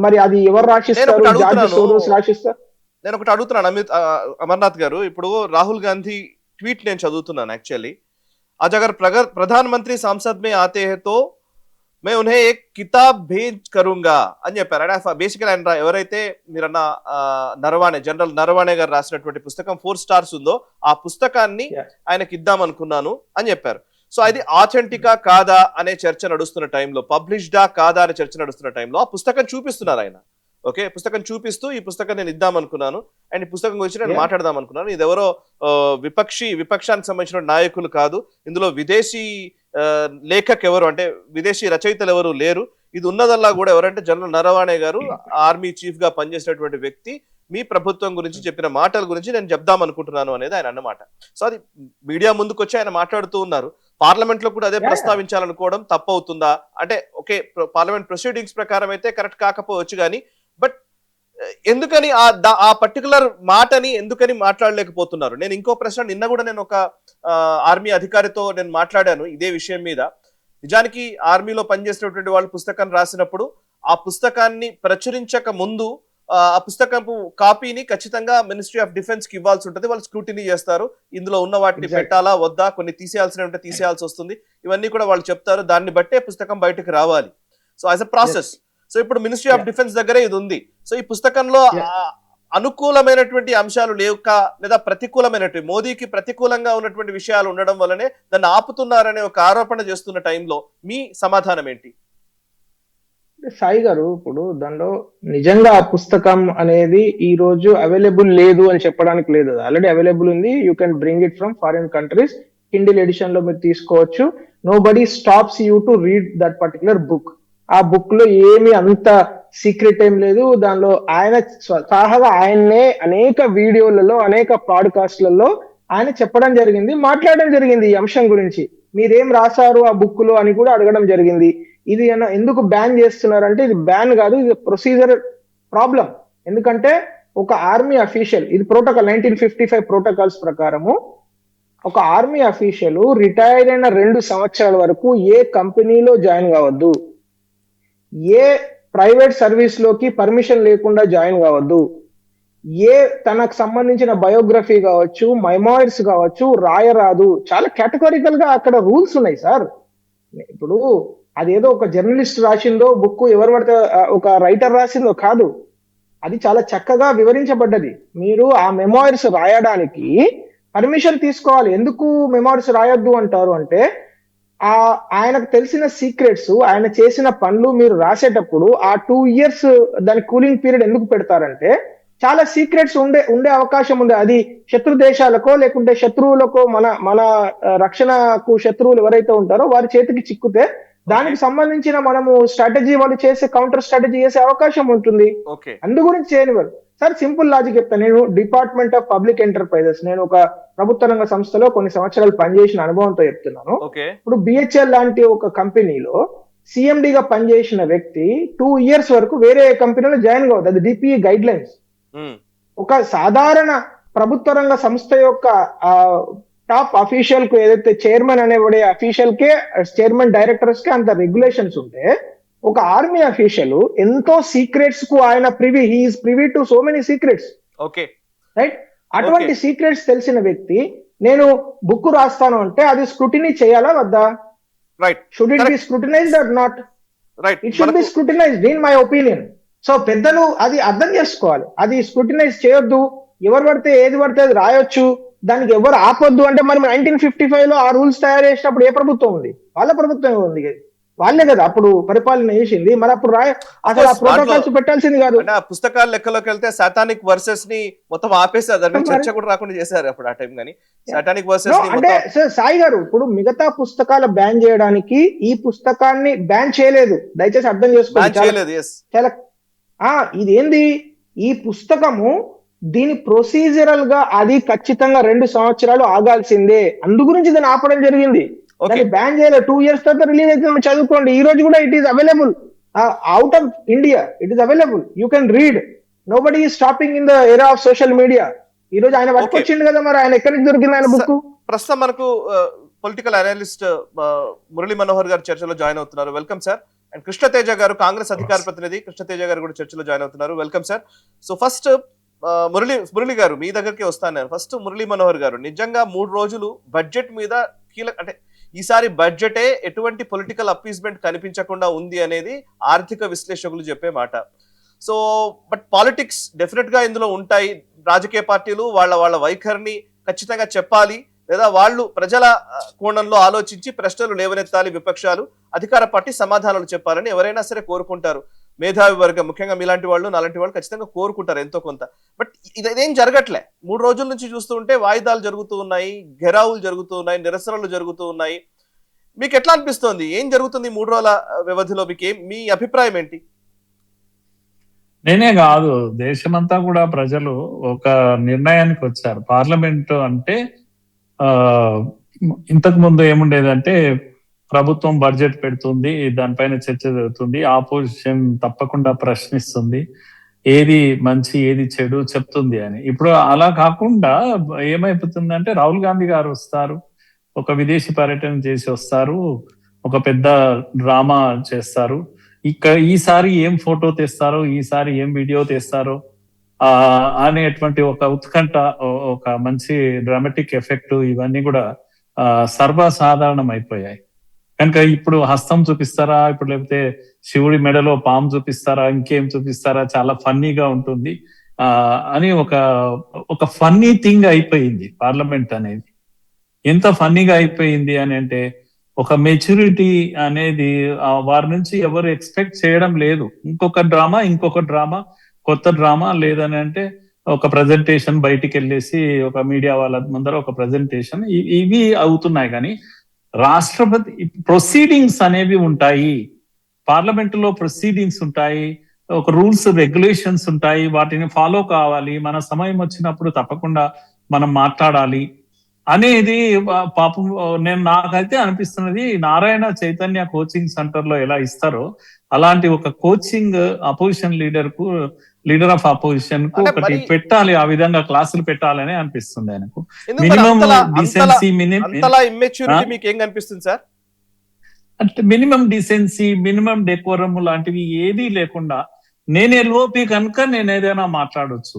మరి అది ఎవరు రాసిస్తారు? George Soros రాసిస్తారు. నేను ఒకటి అడుగుతున్నాను అమర్నాథ్ గారు, ఇప్పుడు రాహుల్ గాంధీ ట్వీట్ నేను చదువుతున్నాను యాక్చువల్లీ. आज अगर प्रधानमंत्री संसद में आते हैं तो मैं उन्हें एक किताब भेज करूंगा అని చెప్పారు. అంటే బేసికల్ ఆయన ఎవరైతే మీరన్న నరవాణే, జనరల్ నరవాణే గారు రాసినటువంటి పుస్తకం 4 స్టార్స్ ఉందో ఆ పుస్తకాన్ని ఆయనకి ఇద్దాం అనుకున్నాను అని చెప్పారు. సో అది ఆథెంటికా కాదా అనే చర్చ నడుస్తున్న టైంలో, పబ్లిష్డా కాదా అనే చర్చ నడుస్తున్న టైంలో ఆ పుస్తకం చూపిస్తున్నారు ఆయన. ఓకే, పుస్తకం చూపిస్తూ ఈ పుస్తకం నేను ఇద్దాం అనుకున్నాను అండ్ ఈ పుస్తకం గురించి నేను మాట్లాడదాం అనుకున్నాను. ఇది ఎవరో విపక్షానికి సంబంధించిన నాయకులు కాదు, ఇందులో విదేశీ లేఖక్ ఎవరు అంటే విదేశీ రచయితలు ఎవరు లేరు. ఇది ఉన్నదల్లా కూడా ఎవరంటే జనరల్ నరవాణే గారు, ఆర్మీ చీఫ్ గా పనిచేసినటువంటి వ్యక్తి, మీ ప్రభుత్వం గురించి చెప్పిన మాటల గురించి నేను చెప్దాం అనుకుంటున్నాను అనేది ఆయన అన్నమాట. సో అది మీడియా ముందుకు వచ్చి ఆయన మాట్లాడుతూ ఉన్నారు. పార్లమెంట్ లో కూడా అదే ప్రస్తావించాలనుకోవడం తప్పవుతుందా అంటే? ఓకే, పార్లమెంట్ ప్రొసీడింగ్స్ ప్రకారం అయితే కరెక్ట్ కాకపోవచ్చు, కానీ బట్ ఎందుకని ఆ పర్టికులర్ మాటని ఎందుకని మాట్లాడలేకపోతున్నారు? నేను ఇంకో ప్రశ్న, నిన్న కూడా నేను ఒక ఆర్మీ అధికారితో నేను మాట్లాడాను ఇదే విషయం మీద. నిజానికి ఆర్మీలో పనిచేసినటువంటి వాళ్ళు పుస్తకం రాసినప్పుడు ఆ పుస్తకాన్ని ప్రచురించక ముందు ఆ పుస్తకపు కాపీని ఖచ్చితంగా మినిస్ట్రీ ఆఫ్ డిఫెన్స్ కి ఇవ్వాల్సి ఉంటుంది. వాళ్ళు స్క్రూటినీ చేస్తారు, ఇందులో ఉన్న వాటిని పెట్టాలా వద్దా, కొన్ని తీసేయాల్సిన ఉంటే తీసేయాల్సి వస్తుంది, ఇవన్నీ కూడా వాళ్ళు చెప్తారు. దాన్ని బట్టే పుస్తకం బయటకు రావాలి. So as a process. So ఇప్పుడు మినిస్ట్రీ ఆఫ్ డిఫెన్స్ దగ్గరే ఇది ఉంది. సో ఈ పుస్తకంలో అనుకూలమైనటువంటి అంశాలు లేక లేదా ప్రతికూలమైనటువంటి, మోదీకి ప్రతికూలంగా ఉన్నటువంటి విషయాలు ఉండడం వల్లనే దాన్ని ఆపుతున్నారనే ఒక ఆరోపణ చేస్తున్న టైంలో మీ సమాధానం ఏంటి? సాయి గారు, ఇప్పుడు దానిలో నిజంగా ఆ పుస్తకం అనేది ఈ రోజు అవైలబుల్ లేదు అని చెప్పడానికి లేదు, ఆల్రెడీ అవైలబుల్ ఉంది. You can bring it from foreign countries, Kindle edition లో మీరు తీసుకోవచ్చు. Nobody stops you to read that particular book. ఆ బుక్ లో ఏమి అంత సీక్రెట్ ఏం లేదు. దానిలో ఆయన స్వతహాగా ఆయన్నే అనేక వీడియోలలో, అనేక పాడ్కాస్ట్లలో ఆయన చెప్పడం జరిగింది, మాట్లాడడం జరిగింది ఈ అంశం గురించి. మీరేం రాశారు ఆ బుక్ లో అని కూడా అడగడం జరిగింది. ఇది ఎందుకు బ్యాన్ చేస్తున్నారంటే, ఇది బ్యాన్ కాదు, ఇది ప్రొసీజర్ ప్రాబ్లం. ఎందుకంటే ఒక ఆర్మీ అఫీషియల్, ఇది ప్రోటోకాల్ 1955 ప్రోటోకాల్స్ ప్రకారము ఒక ఆర్మీ అఫీషియల్ రిటైర్ అయిన 2 సంవత్సరాల వరకు ఏ కంపెనీలో జాయిన్ కావద్దు, ఏ ప్రైవేట్ సర్వీస్ లోకి పర్మిషన్ లేకుండా జాయిన్ కావద్దు, ఏ తనకు సంబంధించిన బయోగ్రఫీ కావచ్చు, మెమోయిర్స్ కావచ్చు రాయరాదు. చాలా కేటగారికల్ గా అక్కడ రూల్స్ ఉన్నాయి సార్. ఇప్పుడు అదేదో ఒక జర్నలిస్ట్ రాసిందో బుక్, ఎవరు పడితే ఒక రైటర్ రాసిందో కాదు. అది చాలా చక్కగా వివరించబడ్డది. మీరు ఆ మెమోయిర్స్ రాయడానికి పర్మిషన్ తీసుకోవాలి. ఎందుకు మెమోయిర్స్ రాయొద్దు అంటారు అంటే, ఆయనకు తెలిసిన సీక్రెట్స్, ఆయన చేసిన పనులు మీరు రాసేటప్పుడు ఆ 2 years దాని కూలింగ్ పీరియడ్ ఎందుకు పెడతారంటే, చాలా సీక్రెట్స్ ఉండే అవకాశం ఉంది. అది శత్రు దేశాలకో లేకుంటే శత్రువులకో మన రక్షణకు శత్రువులు ఎవరైతే ఉంటారో వారి చేతికి చిక్కుతే దానికి సంబంధించిన మనము స్ట్రాటజీ వాళ్ళు చేసే కౌంటర్ స్ట్రాటజీ చేసే అవకాశం ఉంటుంది. అందు గురించి చేయనివారు. సార్ సింపుల్ లాజిక్ చెప్తాను. నేను డిపార్ట్మెంట్ ఆఫ్ పబ్లిక్ ఎంటర్ప్రైజెస్, నేను ఒక ప్రభుత్వ రంగ సంస్థలో కొన్ని సంవత్సరాలు పనిచేసిన అనుభవంతో చెప్తున్నాను. ఇప్పుడు బిహెచ్ఎల్ లాంటి ఒక కంపెనీలో సిఎండిగా పనిచేసిన వ్యక్తి 2 years వరకు వేరే కంపెనీలో జాయిన్ కావద్దు. అది డిపిఈ గైడ్ లైన్స్. ఒక సాధారణ ప్రభుత్వ రంగ సంస్థ యొక్క టాప్ అఫీషియల్ కు ఏదైతే చైర్మన్ అనేవాడే అఫీషియల్ కే, చైర్మన్ డైరెక్టర్స్ కే అంత రెగ్యులేషన్స్ ఉంటే, ఒక ఆర్మీ అఫీషియల్ ఎంతో సీక్రెట్స్ కు ఆయన he is privy to so many secrets. Right? అటువంటి సీక్రెట్స్ తెలిసిన వ్యక్తి నేను బుక్ రాస్తాను అంటే అది స్క్రూటినీ చేయాలా వద్దా? Should it be scrutinized or not? It should be scrutinized in my opinion. So పెద్దలు అది అర్థం చేసుకోవాలి. అది స్క్రూటినైజ్ చేయొద్దు, ఎవరు పడితే ఏది పడితే అది రాయొచ్చు, దానికి ఎవరు ఆపొద్దు అంటే మరి 1955 లో ఆ రూల్స్ తయారు చేసినప్పుడు ఏ ప్రభుత్వం ఉంది? వాళ్ళ ప్రభుత్వం ఉంది, వాళ్ళే కదా అప్పుడు పరిపాలన చేసింది. మరి అప్పుడు అసలు ఆ ప్రోటోకాల్స్ పెట్టాల్సింది కాదు. పుస్తకాల లెక్కలోకి వెళ్తే సాతానిక్ వర్సెస్ ని మొత్తం ఆపేసారు, దాని చర్చ కూడా రాకుండా చేశారు అప్పుడు ఆ టైం. కానీ సాతానిక్ వర్సెస్ అంటే సాయి గారు ఇప్పుడు మిగతా పుస్తకాల బ్యాన్ చేయడానికి ఈ పుస్తకాన్ని బ్యాన్ చేయలేదు, దయచేసి అర్థం చేసుకోవాలి. చాలా ఇదేంది ఈ పుస్తకము, దీని ప్రొసీజరల్ గా అది ఖచ్చితంగా 2 సంవత్సరాలు ఆగాల్సిందే. అందు గురించి దాన్ని ఆపడం జరిగింది. దాన్ని బ్యాన్ చేయలేదు. 2 years తర్వాత రిలీజ్ అయితే చదువుకోండి. ఈ రోజు కూడా it is available out of India. It is available, you can read. Nobody is stopping in the era of social media. ఈ రోజు ఆయన పట్టుకొచ్చిండు కదా, మరి ఆయన ఎక్కడి నుంచి దొరికింది ఆయన బుక్? ప్రస్తుతం మనకు పొలిటికల్ అనలిస్ట్ మురళీ మనోహర్ గారు చర్చలో జాయిన్ అవుతున్నారు. Welcome sir. అండ్ కృష్ణతేజ గారు, కాంగ్రెస్ అధికార ప్రతినిధి కృష్ణతేజ గారు కూడా చర్చలో జాయిన్ అవుతున్నారు. Welcome sir. So first Murali గారు మీ దగ్గరికి వస్తాను నేను. ఫస్ట్ మురళీ మనోహర్ గారు, నిజంగా 3 రోజులు బడ్జెట్ మీద అంటే ఈసారి బడ్జెటే ఎటువంటి పొలిటికల్ అప్పీస్మెంట్ కనిపించకుండా ఉంది అనేది ఆర్థిక విశ్లేషకులు చెప్పే మాట. సో బట్ పాలిటిక్స్ డెఫినెట్ గా ఇందులో ఉంటాయి. రాజకీయ పార్టీలు వాళ్ళ వైఖరిని ఖచ్చితంగా చెప్పాలి, లేదా వాళ్ళు ప్రజల కోణంలో ఆలోచించి ప్రశ్నలు లేవనెత్తాలి. విపక్షాలు, అధికార పార్టీ సమాధానాలు చెప్పాలని ఎవరైనా సరే కోరుకుంటారు. మేధావి వర్గం, ముఖ్యంగా మీలాంటి వాళ్ళు, నాలాంటి వాళ్ళు ఖచ్చితంగా కోరుకుంటారు ఎంతో కొంత. బట్ ఇదేం జరగట్లే. 3 రోజుల నుంచి చూస్తూ ఉంటే వాయిదాలు జరుగుతూ ఉన్నాయి, ఘెరావులు జరుగుతూ ఉన్నాయి, నిరసనలు జరుగుతూ ఉన్నాయి. మీకు ఎట్లా అనిపిస్తోంది? ఏం జరుగుతుంది 3 రోజుల వ్యవధిలో? మీ అభిప్రాయం ఏంటి? నేనే కాదు, దేశమంతా కూడా ప్రజలు ఒక నిర్ణయానికి వచ్చారు. పార్లమెంట్ అంటే ఇంతకు ముందు ఏముండేదంటే ప్రభుత్వం బడ్జెట్ పెడుతుంది, దానిపైన చర్చ జరుగుతుంది, ఆపోజిషన్ తప్పకుండా ప్రశ్నిస్తుంది, ఏది మంచి ఏది చెడు చెప్తుంది అని. ఇప్పుడు అలా కాకుండా ఏమైపోతుందంటే రాహుల్ గాంధీ గారు వస్తారు, ఒక విదేశీ పర్యటన చేసి వస్తారు, ఒక పెద్ద డ్రామా చేస్తారు. ఈసారి ఏం ఫోటో తెస్తారో, ఈసారి ఏం వీడియో తెస్తారో అనేటువంటి ఒక ఉత్కంఠ, ఒక మంచి డ్రామాటిక్ ఎఫెక్ట్, ఇవన్నీ కూడా సర్వసాధారణం అయిపోయాయి. కనుక ఇప్పుడు హస్తం చూపిస్తారా, ఇప్పుడు లేకపోతే శివుడి మెడలో పాము చూపిస్తారా, ఇంకేం చూపిస్తారా, చాలా ఫన్నీగా ఉంటుంది అని ఒక ఫన్నీ థింగ్ అయిపోయింది పార్లమెంట్ అనేది. ఎంత ఫన్నీగా అయిపోయింది అని అంటే ఒక మెచ్యూరిటీ అనేది వారి నుంచి ఎవరు ఎక్స్పెక్ట్ చేయడం లేదు. ఇంకొక డ్రామా, కొత్త డ్రామా లేదని అంటే ఒక ప్రజెంటేషన్, బయటికి వెళ్ళేసి ఒక మీడియా వాళ్ళ ముందర ఒక ప్రజెంటేషన్, ఇవి అవుతున్నాయి. కానీ రాష్ట్రపతి ప్రొసీడింగ్స్ అనేవి ఉంటాయి, పార్లమెంట్ లో ప్రొసీడింగ్స్ ఉంటాయి, ఒక రూల్స్ రెగ్యులేషన్స్ ఉంటాయి, వాటిని ఫాలో కావాలి, మన సమయం వచ్చినప్పుడు తప్పకుండా మనం మాట్లాడాలి అనేది. పాపం నాకైతే అనిపిస్తున్నది, నారాయణ చైతన్య కోచింగ్ సెంటర్ లో ఎలా ఇస్తారో అలాంటి ఒక coaching opposition leader of opposition కు ఒకటి పెట్టాలి, ఆ విధంగా క్లాసులు పెట్టాలని అనిపిస్తుంది ఆయనకు. మినిమం డిసెన్సీ, మినిమం డిసెన్సీ, మినిమం డెకోరం లాంటివి ఏదీ లేకుండా నేను ఎల్ఓపి కనుక నేను ఏదైనా మాట్లాడొచ్చు,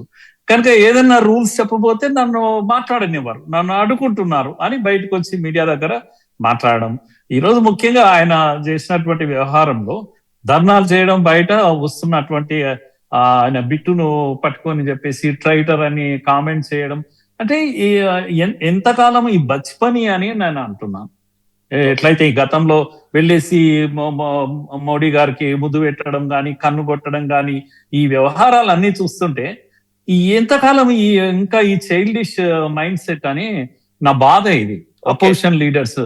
కనుక ఏదైనా రూల్స్ చెప్పబోతే నన్ను మాట్లాడనివ్వరు, నన్ను అడుగుంటున్నారు అని బయటకు వచ్చి మీడియా దగ్గర మాట్లాడడం. ఈరోజు ముఖ్యంగా ఆయన చేసినటువంటి వ్యవహారంలో ధర్నాలు చేయడం, బయట వస్తున్నటువంటి ఆయన బిట్టును పట్టుకొని చెప్పేసి ట్రైటర్ అని కామెంట్ చేయడం, అంటే ఎంతకాలం ఈ బచ్పని అని నేను అంటున్నాను. ఎట్లయితే ఈ గతంలో వెళ్ళేసి మోడీ గారికి ముద్దు పెట్టడం కానీ, కన్ను కొట్టడం కానీ, ఈ వ్యవహారాలన్నీ చూస్తుంటే ఈ ఎంతకాలం ఇంకా ఈ చైల్డిష్ మైండ్ సెట్ అని నా బాధ. ఇది అపోజిషన్ లీడర్స్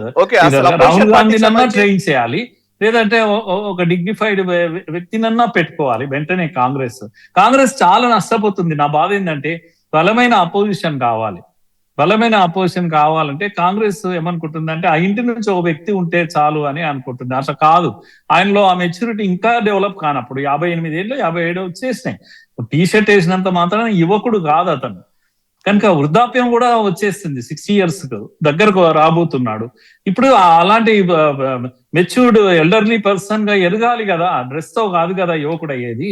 రాహుల్ గాంధీనన్నా ట్రైన్ చేయాలి, లేదంటే ఒక డిగ్నిఫైడ్ వ్యక్తినన్నా పెట్టుకోవాలి వెంటనే. కాంగ్రెస్ చాలా నష్టపోతుంది. నా బాధ ఏంటంటే బలమైన అపోజిషన్ కావాలి. బలమైన అపోజిషన్ కావాలంటే కాంగ్రెస్ ఏమనుకుంటుందంటే ఆ ఇంటి నుంచి ఒక వ్యక్తి ఉంటే చాలు అని అనుకుంటుంది. అట్లా కాదు. ఆయనలో ఆ మెచ్యూరిటీ ఇంకా డెవలప్ కానప్పుడు 58 ఏళ్ళు 57 వచ్చేసినాయి. టీ షర్ట్ వేసినంత మాత్రాన యువకుడు కాదు అతను. కనుక వృద్ధాప్యం కూడా వచ్చేస్తుంది. 60 years దగ్గరకు రాబోతున్నాడు. ఇప్పుడు అలాంటి మెచ్యూర్డ్ ఎల్డర్లీ పర్సన్ గా ఎదగాలి కదా, డ్రెస్ తో కాదు కదా యువకుడు అయ్యేది.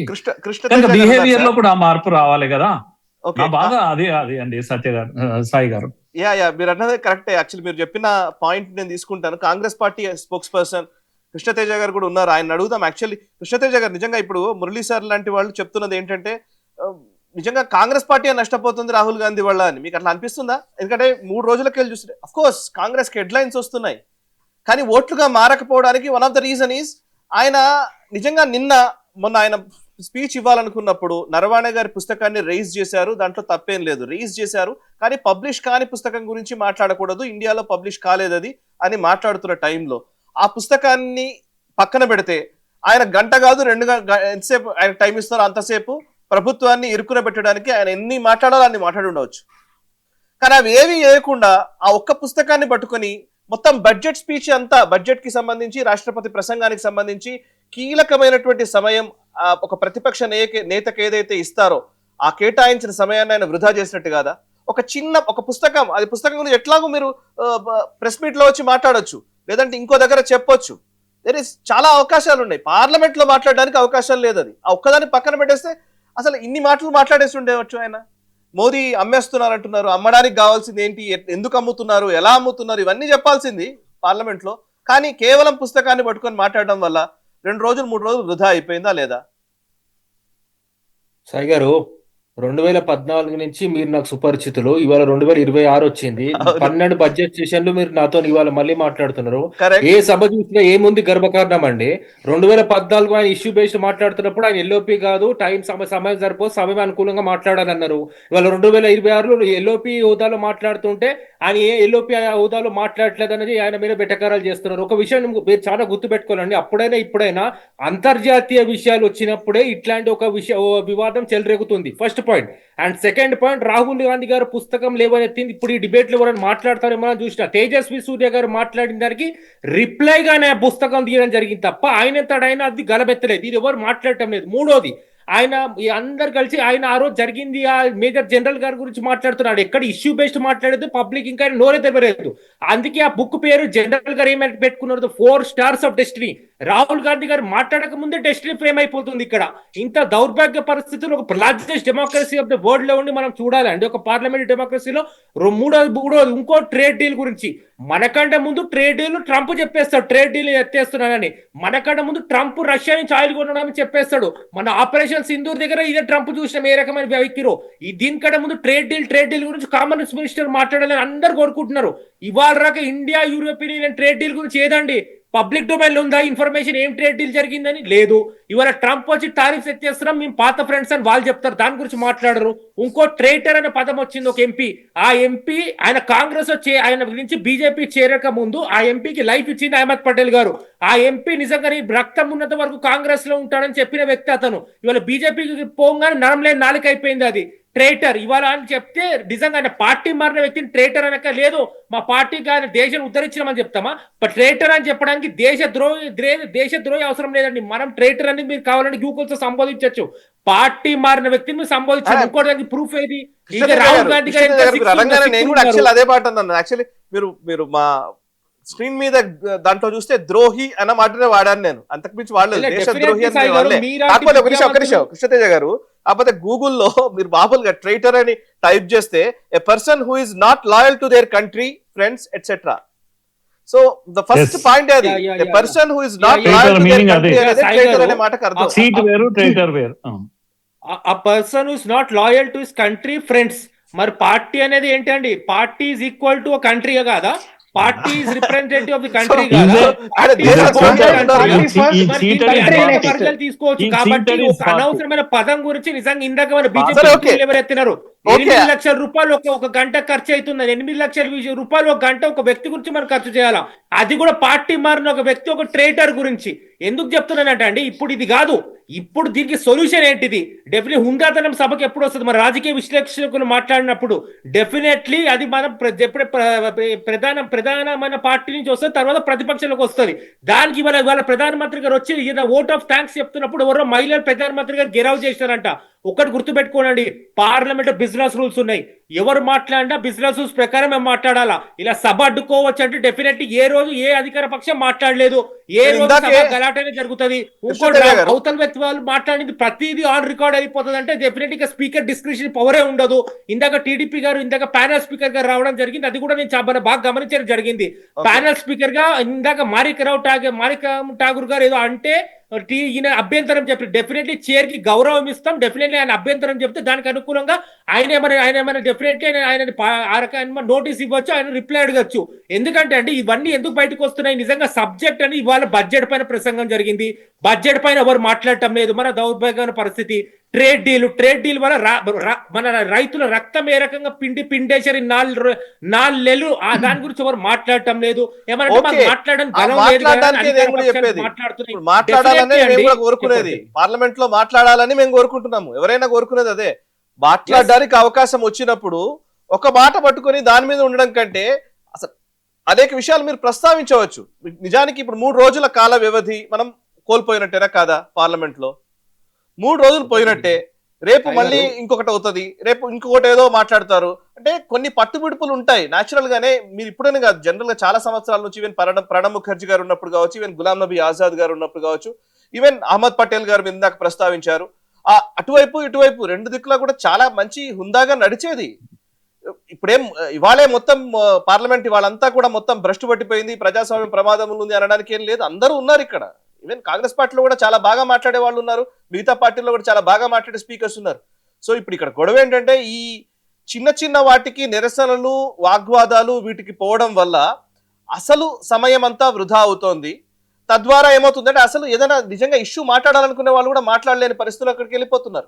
కనుక బిహేవియర్ లో కూడా మార్పు రావాలి కదా. నా బాధ అదే అండి సత్య గారు, సాయి గారు. మీరు అన్నదే కరెక్టే. యాక్చువల్లీ మీరు చెప్పిన పాయింట్ నేను తీసుకుంటాను. Congress party spokes person Krishna Teja గారు కూడా ఉన్నారు, ఆయన అడుగుదాం. యాక్చువల్లీ కృష్ణతేజ గారు, నిజంగా ఇప్పుడు మురళీ సార్ లాంటి వాళ్ళు చెప్తున్నది ఏంటంటే నిజంగా కాంగ్రెస్ పార్టీ నష్టపోతుంది రాహుల్ గాంధీ వల్ల అని మీకు అట్లా అనిపిస్తుందా? ఎందుకంటే 3 రోజులకి వెళ్ళి చూస్తే అఫ్ కోర్స్ కాంగ్రెస్ కి హెడ్లైన్స్ వస్తున్నాయి, కానీ ఓట్లుగా మారకపోవడానికి one of the reason is ఆయన నిజంగా మొన్న ఆయన స్పీచ్ ఇవ్వాలనుకున్నప్పుడు నరవాణే గారి పుస్తకాన్ని రైజ్ చేశారు, దాంట్లో తప్పేం లేదు, రైజ్ చేశారు. కానీ పబ్లిష్ కాని పుస్తకం గురించి మాట్లాడకూడదు, ఇండియాలో పబ్లిష్ కాలేదు అది అని మాట్లాడుతున్న టైంలో ఆ పుస్తకాన్ని పక్కన పెడితే ఆయన గంట కాదు 2 ఎంతసేపు ఆయన టైం ఇస్తారో అంతసేపు ప్రభుత్వాన్ని ఇరుకున పెట్టడానికి ఆయన ఎన్ని మాట్లాడాలో అన్ని మాట్లాడి ఉండవచ్చు. కానీ అవి ఏవి వేయకుండా ఆ ఒక్క పుస్తకాన్ని పట్టుకొని మొత్తం బడ్జెట్ స్పీచ్ అంతా, బడ్జెట్ కి సంబంధించి రాష్ట్రపతి ప్రసంగానికి సంబంధించి కీలకమైనటువంటి సమయం ఒక ప్రతిపక్ష నేతకు ఏదైతే ఇస్తారో ఆ కేటాయించిన సమయాన్ని ఆయన వృధా చేసినట్టు కాదా? ఒక పుస్తకం, అది పుస్తకం గురించి ఎట్లాగో మీరు ప్రెస్ మీట్ లో వచ్చి మాట్లాడొచ్చు, లేదంటే ఇంకో దగ్గర చెప్పొచ్చు. చాలా అవకాశాలు ఉన్నాయి. పార్లమెంట్ లో మాట్లాడడానికి అవకాశాలు లేదు. అది ఆ ఒక్కదాన్ని పక్కన పెట్టేస్తే అసలు ఇన్ని మాటలు మాట్లాడేసి ఉండేవచ్చు. ఆయన మోదీ అమ్మేస్తున్నారు అంటున్నారు, అమ్మడానికి కావాల్సింది ఏంటి, ఎందుకు అమ్ముతున్నారు, ఎలా అమ్ముతున్నారు, ఇవన్నీ చెప్పాల్సింది పార్లమెంట్ లో. కానీ కేవలం పుస్తకాన్ని పట్టుకొని మాట్లాడడం వల్ల 2 రోజులు 3 రోజులు వృధా అయిపోయిందా లేదా? సాయి గారు, 2014 నుంచి మీరు నాకు సుపరిచితులు. ఇవాళ 2026 వచ్చింది. 12 బడ్జెట్ సెషన్లు మీరు నాతో ఇవాళ మళ్ళీ మాట్లాడుతున్నారు. ఏ సభ చూసినా ఏముంది గర్భకారణం అండి. 2014 ఆయన ఇష్యూ బేస్డ్ మాట్లాడుతున్నప్పుడు ఆయన ఎల్ఓపి కాదు, సమయం సరిపో, సమయం అనుకూలంగా మాట్లాడాలన్నారు. ఇవాళ 2026లో ఎల్ఓపి హోదాలో మాట్లాడుతుంటే ఆయన ఏ ఎల్ఓపి హోదాలో మాట్లాడలేదు అనేది ఆయన మీద బెటకారాలు చేస్తున్నారు. ఒక విషయం మీరు చాలా గుర్తు పెట్టుకోవాలండి, అప్పుడైనా ఇప్పుడైనా అంతర్జాతీయ విషయాలు వచ్చినప్పుడే ఇట్లాంటి ఒక వివాదం చెలరేగుతుంది. First point. And second point, Rahul Gandhi గారు పుస్తకం లేవనెత్తింది. ఇప్పుడు ఈ డిబేట్ లో ఎవరైనా మాట్లాడతారేమో చూసిన తేజస్వి సూర్య గారు మాట్లాడిన దానికి రిప్లైగానే పుస్తకం తీయడం జరిగింది తప్ప ఆయన అది గలబెత్తలేదు. ఇది ఎవరు మాట్లాడటం లేదు. మూడోది, ఆయన అందరు కలిసి ఆయన ఆ రోజు జరిగింది ఆ మేజర్ జనరల్ గారి గురించి మాట్లాడుతున్నాడు. ఎక్కడ ఇష్యూ బేస్డ్ మాట్లాడేది పబ్లిక్ ఇంకా నోరే తెరవలేదు. అందుకే ఆ బుక్ పేరు జనరల్ గారు ఏమైనా పెట్టుకున్నారు, 4 Stars of Destiny. Rahul Gandhi గారు మాట్లాడక ముందే డెస్టినీ ఫ్రేమ్ అయిపోతుంది. ఇక్కడ ఇంత దౌర్భాగ్య పరిస్థితులు ఒక largest democracy of the world లో ఉండి మనం చూడాలండి. ఒక పార్లమెంట్ డెమోక్రసీలో మూడోది ఇంకో ట్రేడ్ డీల్ గురించి. మనకంటే ముందు ట్రేడ్ డీల్ ట్రంప్ చెప్పేస్తాడు, ట్రేడ్ డీల్ ఎత్తేస్తున్నానని. మనకంటే ముందు ట్రంప్ రష్యా నుంచి ఆయిల్ కొనడానికి చెప్పేస్తాడు. మన ఆపరేషన్ సింధూర్ దగ్గర ఇదే ట్రంప్ చూసిన ఏ రకమైన వ్యక్తిలో. దీనికంటే ముందు ట్రేడ్ డీల్ గురించి కామర్స్ మినిస్టర్ మాట్లాడాలని అందరు కోరుకుంటున్నారు. ఇవాళ రాక India European union trade deal గురించి ఏదండి పబ్లిక్ డొమైన్ లో ఉందా ఇన్ఫర్మేషన్? ఏం ట్రేడ్ డీల్ జరిగిందని లేదు. ఇవాళ ట్రంప్ వచ్చి టారిఫ్స్ ఎత్తేస్తున్నాం మేము పాత ఫ్రెండ్స్ అని వాళ్ళు చెప్తారు, దాని గురించి మాట్లాడరు. ఇంకో ట్రేటర్ అనే పదం వచ్చింది ఒక ఎంపీ. ఆ ఎంపీ ఆయన కాంగ్రెస్ ఆయన గురించి బీజేపీ చేరక ముందు ఆ ఎంపీకి లైఫ్ ఇచ్చింది అహ్మద్ పటేల్ గారు. ఆ ఎంపీ నిజంగా రక్తం ఉన్నంత వరకు కాంగ్రెస్ లో ఉంటాడని చెప్పిన వ్యక్తి అతను. ఇవాళ బీజేపీకి పోగానే నరం లేని నాలుక అయిపోయింది అది. ట్రేటర్ ఇవాళ అని చెప్తే నిజంగా ఆయన పార్టీ మారిన వ్యక్తిని ట్రేటర్ అనక లేదు, మా పార్టీకి ఆయన దేశం ఉద్ధరించినామని చెప్తామా? ట్రేటర్ అని చెప్పడానికి దేశద్రోహి అవసరం లేదండి. మనం ట్రేటర్ అని మీరు కావాలంటే గూగుల్ తో సంబోధించవచ్చు. పార్టీ మారిన వ్యక్తిని మీరు సంబోధించారు. ఇంకోటి ప్రూఫ్ ఏది? రాహుల్ గాంధీ గారు అదే మాట అన్నాను. యాక్చువల్లీ మీరు మా స్క్రీన్ మీద దాంట్లో చూస్తే ద్రోహి అన్న మాటనే వాడాను నేను, అంతకుమించి వాడలేదు. దేశద్రోహి అని కాకపోతే ఒక నిమిషం కృష్ణతేజ గారు, కాకపోతే గూగుల్లో మీరు మామూలుగా ట్రైటర్ అని టైప్ చేస్తే a person who is not loyal to their country, friends etcetera. So the first point అది, a person who is not loyal to their country అనేది ట్రైటర్ అనే మాటకు అర్థం. సీట్ వేరు ట్రైటర్ వేరు. a person who is not loyal to his country, friends. మరి party అనేది ఏంటండి? Party is equal to country కాదా? Party is representative of the country కాదా? తీసుకోవచ్చు. కాబట్టి ఒక అనవసరమైన పదం గురించి నిజంగా ఇందాక మన బీజేపీ ఎవరెత్తినారు 8 లక్షల రూపాయలు ఒక గంట ఖర్చు అవుతుంది. 8 లక్షల రూపాయలు ఒక గంట ఒక వ్యక్తి గురించి మనం ఖర్చు చేయాలా? అది కూడా పార్టీ మారిన ఒక వ్యక్తి, ఒక ట్రేటర్ గురించి. ఎందుకు చెప్తున్నానంటే అండి, ఇప్పుడు ఇది కాదు, ఇప్పుడు దీనికి సొల్యూషన్ ఏంటిది? డెఫినెట్లీ హుందాతనం సభకి ఎప్పుడు వస్తుంది? మన రాజకీయ విశ్లేషకులు మాట్లాడినప్పుడు డెఫినెట్లీ అది మనం ప్రధానమైన పార్టీ నుంచి వస్తుంది, తర్వాత ప్రతిపక్షంలోకి వస్తుంది. దానికి ఇవాళ ప్రధానమంత్రి గారు వచ్చి ఓట్ ఆఫ్ థ్యాంక్స్ చెప్తున్నప్పుడు ఎవరో మహిళలు ప్రధానమంత్రి గారు గెరావ్ చేశారంట. ఒక్కటి గుర్తుపెట్టుకోనండి, పార్లమెంట్ బిజినెస్ రూల్స్ ఉన్నాయి. ఎవరు మాట్లాడినా బిజినెస్ రూల్స్ ప్రకారం మేము మాట్లాడాలా. ఇలా సభ అడ్డుకోవచ్చు అంటే డెఫినెట్లీ ఏ రోజు ఏ అధికార పక్షం మాట్లాడలేదు, ఏ రోజు సభ గలాటనే జరుగుతుంది. అవతల వ్యక్తి వాళ్ళు మాట్లాడింది ప్రతిదీ ఆన్ రికార్డ్ అయిపోతుంది అంటే డెఫినెట్లీ స్పీకర్ డిస్క్రిప్షన్ పవరే ఉండదు. ఇందాక టీడీపీ గారు ఇందాక ప్యానల్ స్పీకర్ గా రావడం జరిగింది, అది కూడా నేను బాగా గమనించడం జరిగింది. ప్యానల్ స్పీకర్ గా ఇందాక మాణిక్రామ్ ఠాగూర్ గారు ఏదో అంటే ఈయన అభ్యంతరం చెప్పి డెఫినెట్లీ చైర్ కి గౌరవం ఇస్తాం. డెఫినెట్లీ ఆయన అభ్యంతరం చెప్తే దానికి అనుకూలంగా ఆయన ఏమైనా డెఫినెట్లీ ఆయన నోటీస్ ఇవ్వచ్చు, ఆయన రిప్లై అడగచ్చు. ఎందుకంటే అంటే ఇవన్నీ ఎందుకు బయటకు వస్తున్నాయి? నిజంగా సబ్జెక్ట్ అని ఇవాళ బడ్జెట్ పైన ప్రసంగం జరిగింది, బడ్జెట్ పైన ఎవరు మాట్లాడటం లేదు. మన దౌర్భాగ్యమైన పరిస్థితి. ట్రేడ్ డీల్ వల్ల మన రైతుల రక్తం ఏ రకంగా పిండేశారు 4 నెలలు, దాని గురించి ఎవరు మాట్లాడటం లేదు. ఏమన్నా మాట్లాడడానికి కోరుకునేది పార్లమెంట్ లో మాట్లాడాలని మేము కోరుకుంటున్నాము. ఎవరైనా కోరుకునేది అదే. మాట్లాడడానికి అవకాశం వచ్చినప్పుడు ఒక మాట పట్టుకొని దాని మీద ఉండడం కంటే అసలు అనేక విషయాలు మీరు ప్రస్తావించవచ్చు. నిజానికి ఇప్పుడు 3 రోజుల కాల వ్యవధి మనం కోల్పోయినట్టేనా కాదా? పార్లమెంట్ లో 3 రోజులు పోయినట్టే. రేపు మళ్ళీ ఇంకొకటి అవుతుంది, రేపు ఇంకొకటి ఏదో మాట్లాడతారు. అంటే కొన్ని పట్టుబిడుపులు ఉంటాయి న్యాచురల్ గానే. మీరు ఇప్పుడనే కాదు, జనరల్ గా చాలా సంవత్సరాల నుంచి ఈవెన్ ప్రణబ్ ముఖర్జీ గారు ఉన్నప్పుడు కావచ్చు, ఈవెన్ గులాం నబీ ఆజాద్ గారు ఉన్నప్పుడు కావచ్చు, ఈవెన్ అహ్మద్ పటేల్ గారు మీద దాకా ప్రస్తావించారు. అటువైపు ఇటువైపు 2 దిక్కులా కూడా చాలా మంచి హుందాగా నడిచేది. ఇప్పుడేం ఇవాళే మొత్తం పార్లమెంట్ వాళ్ళంతా కూడా మొత్తం భ్రష్టు పట్టిపోయింది, ప్రజాస్వామ్యం ప్రమాదం ఉంది అనడానికి ఏం లేదు. అందరూ ఉన్నారు ఇక్కడ. ఈవెన్ కాంగ్రెస్ పార్టీలో కూడా చాలా బాగా మాట్లాడే వాళ్ళు ఉన్నారు, మిగతా పార్టీలో కూడా చాలా బాగా మాట్లాడే స్పీకర్స్ ఉన్నారు. సో ఇప్పుడు ఇక్కడ గొడవ ఏంటంటే ఈ చిన్న వాటికి నిరసనలు, వాగ్వాదాలు వీటికి పోవడం వల్ల అసలు సమయం అంతా వృధా అవుతోంది. తద్వారా ఏమవుతుందంటే అసలు ఏదైనా నిజంగా ఇష్యూ మాట్లాడాలనుకునే వాళ్ళు కూడా మాట్లాడలేని పరిస్థితులు అక్కడికి వెళ్ళిపోతున్నారు.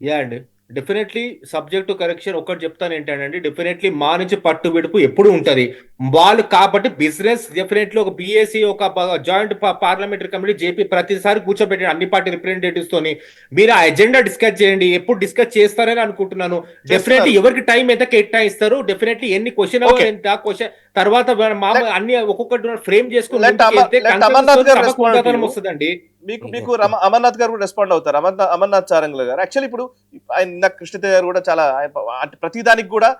యా అండి, డెఫినెట్లీ సబ్జెక్ట్ టు కరెక్షన్ ఒకటి చెప్తాను ఏంటంటే డెఫినెట్లీ మా నుంచి పట్టు విడుపు ఎప్పుడు ఉంటది వాళ్ళు. కాబట్టి బిజినెస్ డెఫినెట్లీ ఒక బిఎస్సి ఒక జాయింట్ పార్లమెంటరీ కమిటీ జేపీ ప్రతిసారి కూర్చోబెట్టి అన్ని పార్టీ రిప్రజెంటేటివ్స్ తోని మీరు ఆ ఎజెండా డిస్కస్ చేయండి. ఎప్పుడు డిస్కస్ చేస్తారని అనుకుంటున్నాను. డెఫినెట్లీ ఎవరికి టైం ఎంత కేటాయిస్తారు, డెఫినెట్లీ ఎన్ని క్వశ్చన్ ఎంత క్వశ్చన్ తర్వాత అన్ని ఒక్కొక్కటి ఫ్రేమ్ చేసుకుని వస్తుందండి. మీకు అమర్నాథ్ గారు కూడా రెస్పాండ్ అవుతారు. అమర్నాథ్ చారంగ్ల గారు యాక్చువల్లీ ఇప్పుడు ఆయన కృష్ణతేజ గారు కూడా చాలా ప్రతిదానికి కూడా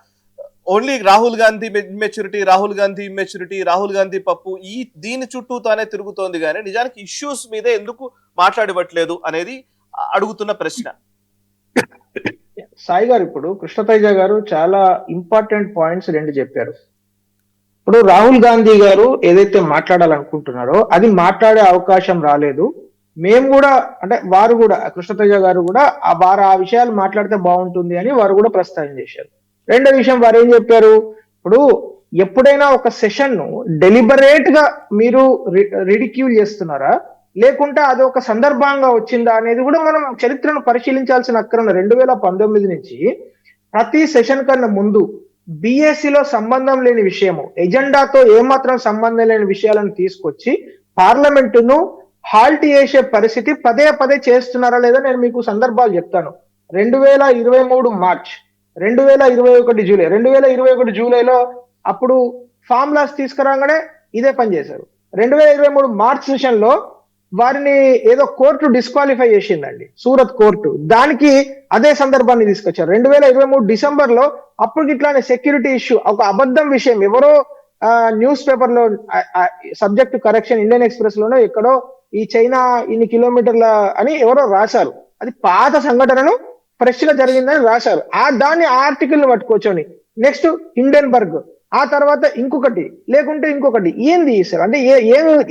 ఓన్లీ రాహుల్ గాంధీ ఇమ్మెచ్యూరిటీ, రాహుల్ గాంధీ పప్పు దీని చుట్టూతోనే తిరుగుతోంది కానీ నిజానికి ఇష్యూస్ మీదే ఎందుకు మాట్లాడవట్లేదు అనేది అడుగుతున్న ప్రశ్న. సాయి గారు, ఇప్పుడు కృష్ణతేజ గారు చాలా ఇంపార్టెంట్ పాయింట్స్ 2 చెప్పారు. ఇప్పుడు రాహుల్ గాంధీ గారు ఏదైతే మాట్లాడాలనుకుంటున్నారో అది మాట్లాడే అవకాశం రాలేదు. మేము కూడా అంటే వారు కూడా కృష్ణతేజ గారు కూడా వారు ఆ విషయాలు మాట్లాడితే బాగుంటుంది అని వారు కూడా ప్రస్తావన చేశారు. రెండో విషయం వారు ఏం చెప్పారు, ఇప్పుడు ఎప్పుడైనా ఒక సెషన్ ను డెలిబరేట్ గా మీరు రిడిక్యూల్ చేస్తున్నారా లేకుంటే అది ఒక సందర్భంగా వచ్చిందా అనేది కూడా మనం చరిత్రను పరిశీలించాల్సిన అక్కర 2019 నుంచి ప్రతి సెషన్ కన్నా ముందు బిఎస్సిలో సంబంధం లేని విషయము, ఎజెండాతో ఏమాత్రం సంబంధం లేని విషయాలను తీసుకొచ్చి పార్లమెంటును హాల్ట్ చేసే పరిస్థితి పదే చేస్తున్నారా లేదా నేను మీకు సందర్భాలు చెప్తాను. 2023 మార్చ్, 2021 జూలై, 2021 జూలైలో అప్పుడు ఫార్ములాస్ తీసుకురాగానే ఇదే పని చేశారు. 2023 మార్చ్ సెషన్ లో వారిని ఏదో కోర్టు డిస్క్వాలిఫై చేసిందండి, సూరత్ కోర్టు. దానికి అదే సందర్భాన్ని తీసుకొచ్చారు. 2023 డిసెంబర్ లో అప్పుడు ఇట్లానే సెక్యూరిటీ ఇష్యూ, ఒక అబద్ధం విషయం ఎవరో న్యూస్ పేపర్ లో సబ్జెక్ట్ కరెక్షన్ ఇండియన్ ఎక్స్ప్రెస్ లోనో ఎక్కడో ఈ చైనా ఇన్ని కిలోమీటర్ల అని ఎవరో రాశారు. అది పాత సంఘటనను ఫ్రెష్ గా జరిగిందని రాశారు. దాన్ని ఆర్టికల్ ను పట్టుకోవచ్చని నెక్స్ట్ హిండెన్బర్గ్, ఆ తర్వాత ఇంకొకటి లేకుంటే ఇంకొకటి. ఏంది సార్ అంటే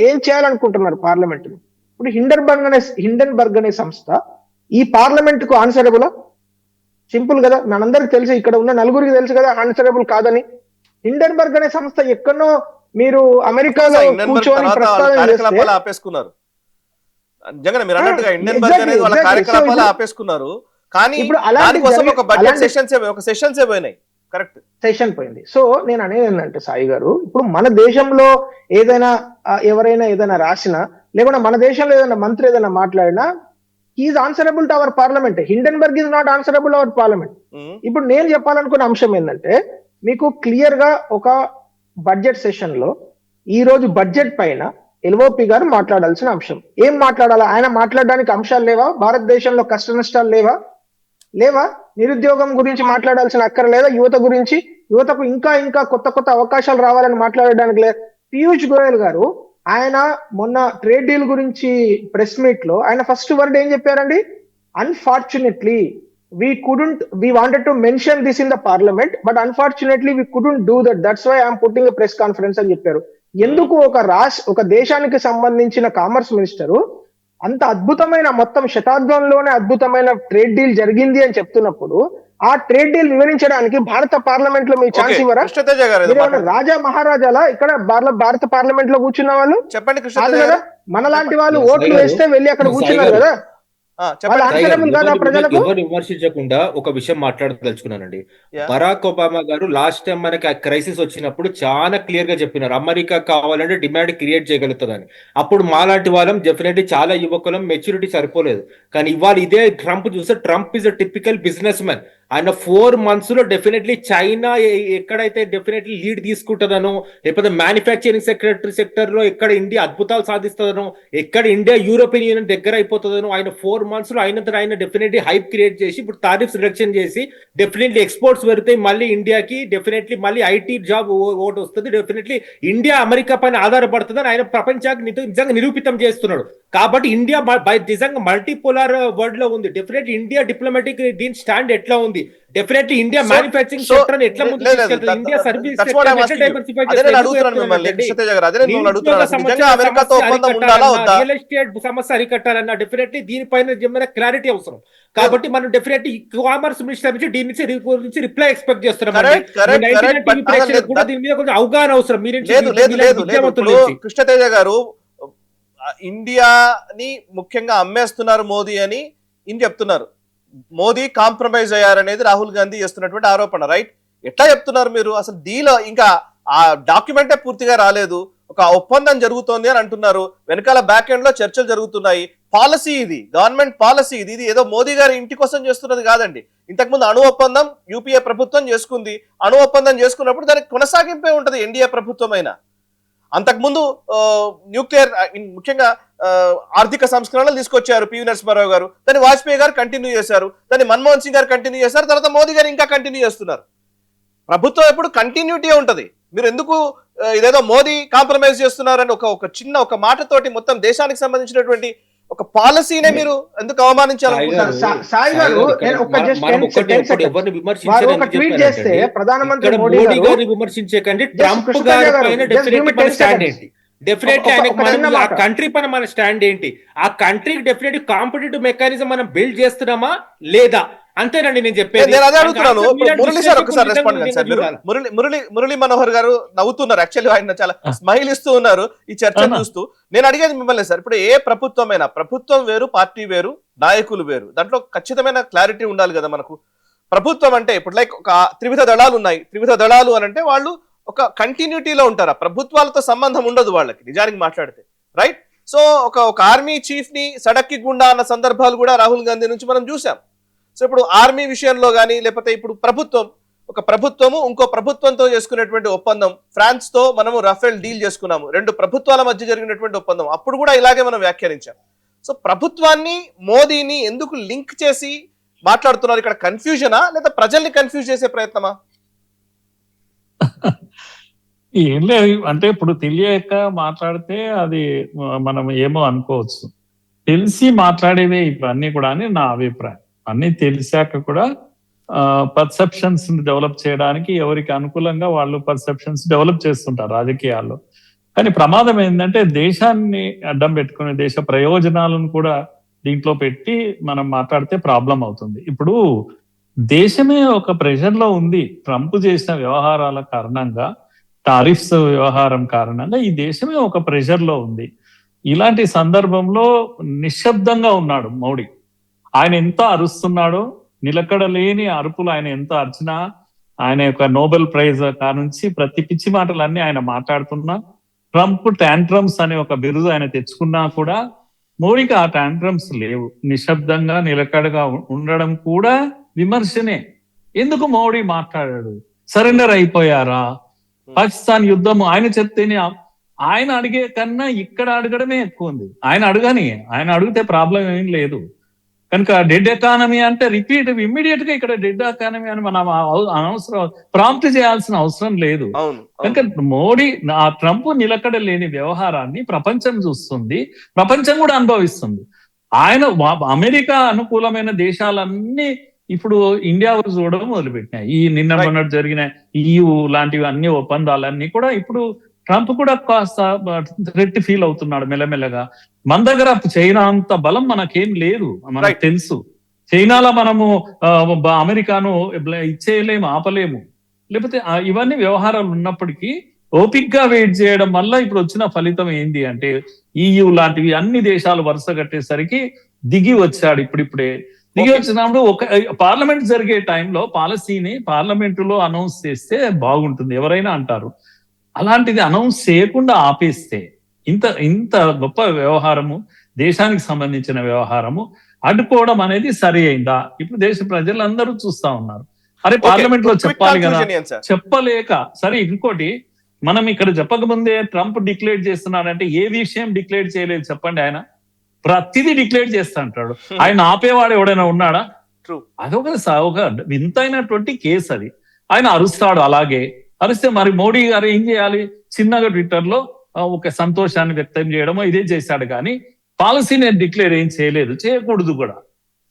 ఏం చేయాలనుకుంటున్నారు పార్లమెంట్? ఇప్పుడు హిండెన్బర్గ్ అనే సంస్థ ఈ పార్లమెంట్ కు ఆన్సరబులా? సింపుల్ కదా, మనందరికి తెలుసు, ఇక్కడ ఉన్న నలుగురికి తెలుసు కదా ఆన్సరబుల్ కాదని. హిండెన్బర్గ్ అనే సంస్థ ఎక్కడో మీరు అమెరికాలో కూర్చొని ప్రస్తావన కార్యకలాపాలు ఆపేసుకున్నారు. నిజంగా మీరు అన్నట్టుగా హిండెన్బర్గ్ అనేది వాళ్ళ కార్యకలాపాలు ఆపేసుకున్నారు. కానీ ఇప్పుడు దానికోసం ఒక బడ్జెట్ సెషన్స్ పోయినాయి. కరెక్ట్, సెషన్ పోయింది. సో నేను అనేది ఏంటంటే సాయి గారు, ఇప్పుడు మన దేశంలో ఏదైనా ఎవరైనా ఏదైనా రాసినా, లేకుండా మన దేశంలో ఏదైనా మంత్రి ఏదైనా మాట్లాడినా, is answerable to our parliament. Hindenburg is not answerable our parliament. ఇప్పుడు నేను చెప్పాలనుకున్న అంశం ఏంటంటే, మీకు క్లియర్ గా ఒక బడ్జెట్ సెషన్ లో ఈ రోజు బడ్జెట్ పైన ఎల్ఓపి గారు మాట్లాడాల్సిన అంశం ఏం మాట్లాడాలా? ఆయన మాట్లాడడానికి అంశాలు లేవా? భారతదేశంలో కష్ట నష్టాలు లేవా? నిరుద్యోగం గురించి మాట్లాడాల్సిన అక్కర లేదా? యువత గురించి, యువతకు ఇంకా ఇంకా కొత్త కొత్త అవకాశాలు రావాలని మాట్లాడడానికి లేదు. పీయూష్ గోయల్ గారు ఆయన మొన్న ట్రేడ్ డీల్ గురించి ప్రెస్ మీట్ లో ఆయన ఫస్ట్ వర్డ్ ఏం చెప్పారండి? Unfortunately we wanted to mention this in the parliament, but unfortunately we couldn't do that. That's why I'm putting a press conference అని చెప్పారు. ఎందుకు ఒక దేశానికి సంబంధించిన కామర్స్ మినిస్టరు అంత అద్భుతమైన, మొత్తం శతాబ్దంలోనే అద్భుతమైన ట్రేడ్ డీల్ జరిగింది అని చెప్తున్నప్పుడు, ఆ ట్రేడ్ డీల్ వివరించడానికి భారత పార్లమెంట్ లో మీరు ఛాన్స్ ఇవ్వరా? రాజా మహారాజాలా ఇక్కడ భారత పార్లమెంట్ లో కూర్చున్న వాళ్ళు? చెప్పండి కదా, మనలాంటి వాళ్ళు ఓట్లు వేస్తే వెళ్ళి అక్కడ కూర్చున్నారు కదా. ఎవరు విమర్శించకుండా ఒక విషయం మాట్లాడదలుచుకున్నానండి. బరాక్ ఒబామా గారు లాస్ట్ టైం మనకి ఆ క్రైసిస్ వచ్చినప్పుడు చాలా క్లియర్ గా చెప్పినారు, అమెరికా కావాలంటే డిమాండ్ క్రియేట్ చేయగలుగుతుందని. అప్పుడు మాలాంటి వాళ్ళం డెఫినెట్లీ చాలా యువకులం మెచ్యూరిటీ సరిపోలేదు. కానీ ఇవాళ ఇదే ట్రంప్ చూస్తే, Trump is a typical business man. ఆయన 4 months లో డెఫినెట్లీ చైనా ఎక్కడైతే డెఫినెట్లీ లీడ్ తీసుకుంటుందనో, లేకపోతే మ్యానుఫ్యాక్చరింగ్ సెక్టర్ లో ఎక్కడ ఇండియా అద్భుతాలు సాధిస్తుందనో, ఎక్కడ ఇండియా యూరోపియన్ యూనియన్ దగ్గర అయిపోతుందనో, ఆయన 4 months లో ఆయన డెఫినెట్లీ హైప్ క్రియేట్ చేసి, ఇప్పుడు టారిఫ్స్ రిడక్షన్ చేసి డెఫినెట్లీ ఎక్స్పోర్ట్స్ పెరిగితే మళ్ళీ ఇండియాకి డెఫినెట్లీ మళ్ళీ ఐటీ జాబ్ ఓటు వస్తుంది. డెఫినెట్లీ ఇండియా అమెరికా పైన ఆధారపడుతుందని ఆయన ప్రపంచానికి నిజంగా నిరూపితం చేస్తున్నాడు. కాబట్టి ఇండియా నిజంగా మల్టీపోలార్ వరల్డ్ లో ఉంది. డెఫినెట్లీ ఇండియా డిప్లొమాటిక్ దీని స్టాండ్ ఎట్లా ఉంది? డెఫినెట్లీ ఇండియా మ్యానుఫ్యాక్చరింగ్ సెక్టర్ ఎట్లా ముందుకు తీసుకెళ్తుంది? ఇండియా సర్వీస్ రియల్ ఎస్టేట్ సమస్య అరికట్టాలన్న డెఫినెట్లీ దీనిపైన క్లారిటీ అవసరం. కాబట్టి మనం డెఫినెట్లీ కామర్స్ మినిస్టర్ నుంచి దీని గురించి రిప్లై ఎక్స్పెక్ట్ చేస్తున్నాం. కూడా దీని మీద కొంచెం అవగాహన అవసరం. కృష్ణతేజ గారు, ఇండియాని ముఖ్యంగా అమ్మేస్తున్నారు మోదీ అని చెప్తున్నారు. మోదీ కాంప్రమైజ్ అయ్యారనేది రాహుల్ గాంధీ చేస్తున్నటువంటి ఆరోపణ, రైట్? ఎట్లా చెప్తున్నారు మీరు? అసలు డీల్ ఇంకా ఆ డాక్యుమెంటే పూర్తిగా రాలేదు, ఒక ఒప్పందం జరుగుతోంది అని అంటున్నారు. వెనకాల బ్యాక్ ఎండ్ లో చర్చలు జరుగుతున్నాయి. పాలసీ ఇది, గవర్నమెంట్ పాలసీ ఇది. ఏదో మోదీ గారి ఇంటి కోసం చేస్తున్నది కాదండి. ఇంతకుముందు అణు ఒప్పందం యూపీఏ ప్రభుత్వం చేసుకుంది. అణు ఒప్పందం చేసుకున్నప్పుడు దానికి కొనసాగింపే ఉంటది ఎన్డీఏ ప్రభుత్వం అయినా. అంతకుముందు న్యూక్లియర్, ముఖ్యంగా ఆర్థిక సంస్కరణలు తీసుకొచ్చారు పివి నరసింహారావు గారు, దాన్ని వాజ్పేయి గారు కంటిన్యూ చేశారు, దాన్ని మన్మోహన్ సింగ్ గారు కంటిన్యూ చేశారు, తర్వాత మోదీ గారు ఇంకా కంటిన్యూ చేస్తున్నారు. ప్రభుత్వం ఎప్పుడు కంటిన్యూటీ ఉంటది. మీరు ఎందుకు ఇదేదో మోదీ కాంప్రమైజ్ చేస్తున్నారని ఒక చిన్న ఒక మాటతోటి మొత్తం దేశానికి సంబంధించినటువంటి ఒక పాలసీనే మీరు ఎందుకు అవమానించాలనుకుంటారు? మోడీ గారిని విమర్శించే కంటే ట్రంప్ గారి పైన డెఫినెట్లీ స్టాండ్ ఏంటి? డెఫినెట్లీ ఆయనకు ఆ కంట్రీ పైన మన స్టాండ్ ఏంటి? ఆ కంట్రీకి డెఫినెట్లీ కాంపిటేటివ్ మెకానిజం మనం బిల్డ్ చేస్తున్నామా లేదా? అంతేనండి నేను చెప్పేది. నేను అదే అడుగుతున్నాను. మురళి సార్ ఒకసారి రెస్పాండ్ కండి సార్. మురళి మనోహర్ గారు నవ్వుతున్నారు, యాక్చువల్లీ ఆయన చాలా స్మైల్ ఇస్తూ ఉన్నారు ఈ చర్చను చూస్తూ. నేను అడిగేది మిమ్మల్ని సార్, ఇప్పుడు ఏ ప్రభుత్వమైనా, ప్రభుత్వం వేరు, పార్టీ వేరు, నాయకులు వేరు, దాంట్లో ఖచ్చితమైన క్లారిటీ ఉండాలి కదా మనకు. ప్రభుత్వం అంటే ఇప్పుడు లైక్ ఒక త్రివిధ దళాలు ఉన్నాయి. త్రివిధ దళాలు అని అంటే వాళ్ళు ఒక కంటిన్యూటీలో ఉంటారు, ప్రభుత్వాలతో సంబంధం ఉండదు వాళ్ళకి నిజానికి మాట్లాడితే, రైట్? సో ఒక ఆర్మీ చీఫ్ ని సడక్కి గుండా అన్న సందర్భాలు కూడా రాహుల్ గాంధీ నుంచి మనం చూసాం. సో ఇప్పుడు ఆర్మీ విషయంలో కానీ, లేకపోతే ఇప్పుడు ఒక ప్రభుత్వము ఇంకో ప్రభుత్వంతో చేసుకునేటువంటి ఒప్పందం, ఫ్రాన్స్ తో మనము రఫేల్ డీల్ చేసుకున్నాము, 2 ప్రభుత్వాల మధ్య జరిగినటువంటి ఒప్పందం, అప్పుడు కూడా ఇలాగే మనం వ్యాఖ్యానించాం. సో ప్రభుత్వాన్ని మోదీని ఎందుకు లింక్ చేసి మాట్లాడుతున్నారు? ఇక్కడ కన్ఫ్యూజనా లేదా ప్రజల్ని కన్ఫ్యూజ్ చేసే ప్రయత్నమా? ఏం లేదు, అంటే ఇప్పుడు తెలియక మాట్లాడితే అది మనం ఏమో అనుకోవచ్చు. తెలిసి మాట్లాడేవే ఇవన్నీ కూడా అని నా అభిప్రాయం. అన్ని తెలిసాక కూడా పర్సెప్షన్స్ డెవలప్ చేయడానికి ఎవరికి అనుకూలంగా వాళ్ళు పర్సెప్షన్స్ డెవలప్ చేస్తుంటారు రాజకీయాల్లో. కానీ ప్రమాదం ఏంటంటే దేశాన్ని అడ్డం పెట్టుకుని దేశ ప్రయోజనాలను కూడా దీంట్లో పెట్టి మనం మాట్లాడితే ప్రాబ్లం అవుతుంది. ఇప్పుడు దేశమే ఒక ప్రెషర్ లో ఉంది. ట్రంప్ చేసిన వ్యవహారాల కారణంగా, టారిఫ్స్ వ్యవహారం కారణంగా ఈ దేశమే ఒక ప్రెషర్ లో ఉంది. ఇలాంటి సందర్భంలో నిశ్శబ్దంగా ఉన్నాడు మోడీ. ఆయన ఎంత అరుస్తున్నాడో, నిలకడలేని అరుపులు ఆయన ఎంత అరిచినా, ఆయన యొక్క నోబెల్ ప్రైజ్ కానుంచి ప్రతి పిచ్చి మాటలన్నీ ఆయన మాట్లాడుతున్నా, ట్రంప్ టాంట్రమ్స్ అనే ఒక బిరుదు ఆయన తెచ్చుకున్నా కూడా మోడీకి ఆ టాంట్రమ్స్ లేవు. నిశ్శబ్దంగా నిలకడగా ఉండడం కూడా విమర్శనే. ఎందుకు మోడీ మాట్లాడాడు? సరెండర్ అయిపోయారా? పాకిస్తాన్ యుద్ధం ఆయన చెప్తేనే, ఆయన అడిగే కన్నా ఇక్కడ అడగడమే ఎక్కువ ఉంది. ఆయన అడిగితే ప్రాబ్లం ఏం లేదు. కనుక డెడ్ ఎకానమీ అంటే రిపీట్ ఇమ్మీడియట్ గా ఇక్కడ డెడ్ ఎకానమీ అని మనం అనవసరం ప్రాంప్ట్ చేయాల్సిన అవసరం లేదు. కనుక మోడీ ఆ ట్రంప్ నిలకడ లేని వ్యవహారాన్ని ప్రపంచం చూస్తుంది, ప్రపంచం కూడా అనుభవిస్తుంది. ఆయన అమెరికా అనుకూలమైన దేశాలన్నీ ఇప్పుడు ఇండియా చూడడం మొదలుపెట్టినాయి. ఈ నిన్న మొన్నటి జరిగిన EU లాంటివి అన్ని ఒప్పందాలన్నీ కూడా ఇప్పుడు ట్రంప్ కూడా కాస్త థ్రెట్ ఫీల్ అవుతున్నాడు మెల్లమెల్లగా. మన దగ్గర చైనా అంత బలం మనకేం లేదు, మనకు తెలుసు. చైనాలో మనము అమెరికాను ఇచ్చేయలేము, ఆపలేము. లేకపోతే ఇవన్నీ వ్యవహారాలు ఉన్నప్పటికీ ఓపిక్ గా వెయిట్ చేయడం వల్ల ఇప్పుడు వచ్చిన ఫలితం ఏంది అంటే, EU లాంటివి అన్ని దేశాలు వరుస కట్టేసరికి దిగి వచ్చాడు. ఇప్పుడిప్పుడే దిగి వచ్చినప్పుడు ఒక పార్లమెంట్ జరిగే టైంలో పాలసీని పార్లమెంటులో అనౌన్స్ చేస్తే బాగుంటుంది ఎవరైనా అంటారు. అలాంటిది అనౌన్స్ చేయకుండా ఆపేస్తే ఇంత గొప్ప వ్యవహారము, దేశానికి సంబంధించిన వ్యవహారము అడ్డుకోవడం అనేది సరి అయిందా? ఇప్పుడు దేశ ప్రజలందరూ చూస్తా ఉన్నారు. అరే పార్లమెంట్ లో చెప్పాలి కదా, చెప్పలేక. సరే ఇంకోటి, మనం ఇక్కడ చెప్పకముందే ట్రంప్ డిక్లేర్ చేస్తున్నాడంటే ఏ విషయం డిక్లేర్ చేయలేదు చెప్పండి. ఆయన ప్రతిదీ డిక్లేర్ చేస్తా అంటాడు. ఆయన ఆపేవాడు ఎవడైనా ఉన్నాడా? ఒక వింతైనటువంటి కేసు అది. ఆయన అరుస్తాడు, అలాగే అరిస్తే మరి మోడీ గారు ఏం చేయాలి? చిన్నగా ట్విట్టర్ లో ఒక సంతోషాన్ని వ్యక్తం చేయడమో ఇదే చేశాడు, కానీ పాలసీని డిక్లేర్ ఏం చేయలేదు, చేయకూడదు కూడా.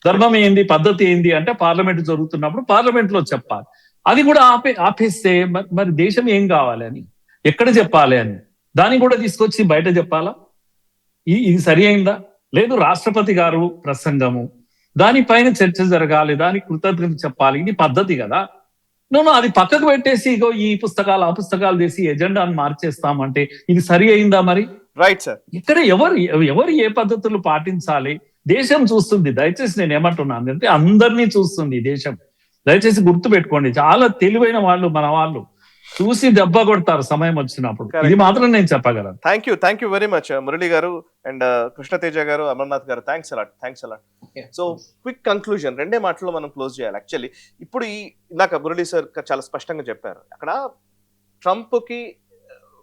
ధర్మం ఏంది, పద్ధతి ఏంది అంటే పార్లమెంట్ జరుగుతున్నప్పుడు పార్లమెంట్ లో చెప్పాలి. అది కూడా ఆపేస్తే మరి దేశం ఏం కావాలి అని, ఎక్కడ చెప్పాలి అని, దాన్ని కూడా తీసుకొచ్చి బయట చెప్పాలా? ఇది సరి అయిందా? లేదు. రాష్ట్రపతి గారు ప్రసంగము, దానిపైన చర్చ జరగాలి, దానికి కృతజ్ఞత చెప్పాలి, ఇది పద్ధతి కదా. అది పక్కకు పెట్టేసి ఇగో ఈ పుస్తకాలు ఆ పుస్తకాలు తీసి ఎజెండాను మార్చేస్తామంటే ఇది సరి అయిందా? మరి రైట్ సార్, ఇక్కడ ఎవరు ఏ పద్ధతులు పాటించాలి దేశం చూస్తుంది. దయచేసి నేను ఏమంటున్నాను అంటే అందరినీ చూస్తుంది దేశం. దయచేసి గుర్తు పెట్టుకోండి, చాలా తెలివైన వాళ్ళు మన వాళ్ళు, చూసి దెబ్బ కొడతారు సమయం వచ్చినప్పుడు. ఇది మాత్రం నేను చెప్పగలను. Thank you very much Murali గారు అండ్ కృష్ణతేజ గారు, అమర్నాథ్ గారు. Thanks a lot. So quick conclusion, 2 మాటల్లో మనం క్లోజ్ చేయాలి. యాక్చువల్లీ ఇప్పుడు ఇందాక మురళి సార్ చాలా స్పష్టంగా చెప్పారు, అక్కడ ట్రంప్ కి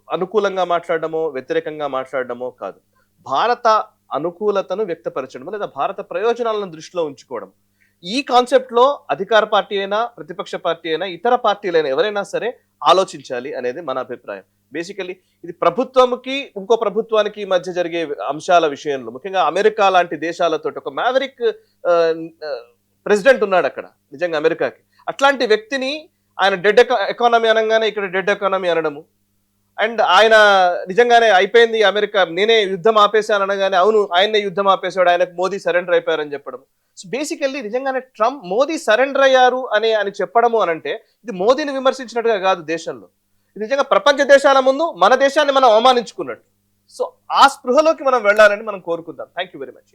అనుకూలంగా మాట్లాడడమో వ్యతిరేకంగా మాట్లాడడమో కాదు, భారత అనుకూలతను వ్యక్తపరచడం లేదా భారత ప్రయోజనాలను దృష్టిలో ఉంచుకోవడం. ఈ కాన్సెప్ట్ లో అధికార పార్టీ అయినా ప్రతిపక్ష పార్టీ అయినా ఇతర పార్టీలైనా ఎవరైనా సరే ఆలోచించాలి అనేది మన అభిప్రాయం. బేసికలీ ఇది ప్రభుత్వంకి ఇంకో ప్రభుత్వానికి మధ్య జరిగే అంశాల విషయంలో, ముఖ్యంగా అమెరికా లాంటి దేశాలతో ఒక మ్యావరిక్ ప్రెసిడెంట్ ఉన్నాడు అక్కడ నిజంగా అమెరికాకి. అట్లాంటి వ్యక్తిని ఆయన డెడ్ ఎకానమీ అనగానే ఇక్కడ డెడ్ ఎకానమీ అనడము, అండ్ ఆయన నిజంగానే అయిపోయింది అమెరికా, నేనే యుద్ధం ఆపేశాను అనగానే అవును ఆయన్నే యుద్ధం ఆపేశాడు, ఆయనకు మోదీ సరెండర్ అయిపోయారని చెప్పడం. సో బేసికల్లీ నిజంగానే ట్రంప్ మోదీ సరెండర్ అయ్యారు అని చెప్పడము అనంటే ఇది మోదీని విమర్శించినట్టుగా కాదు దేశంలో, ఇది నిజంగా ప్రపంచ దేశాల ముందు మన దేశాన్ని మనం అవమానించుకున్నట్టు. సో ఆ స్పృహలోకి మనం వెళ్ళాలని మనం కోరుకుందాం. Thank you very much.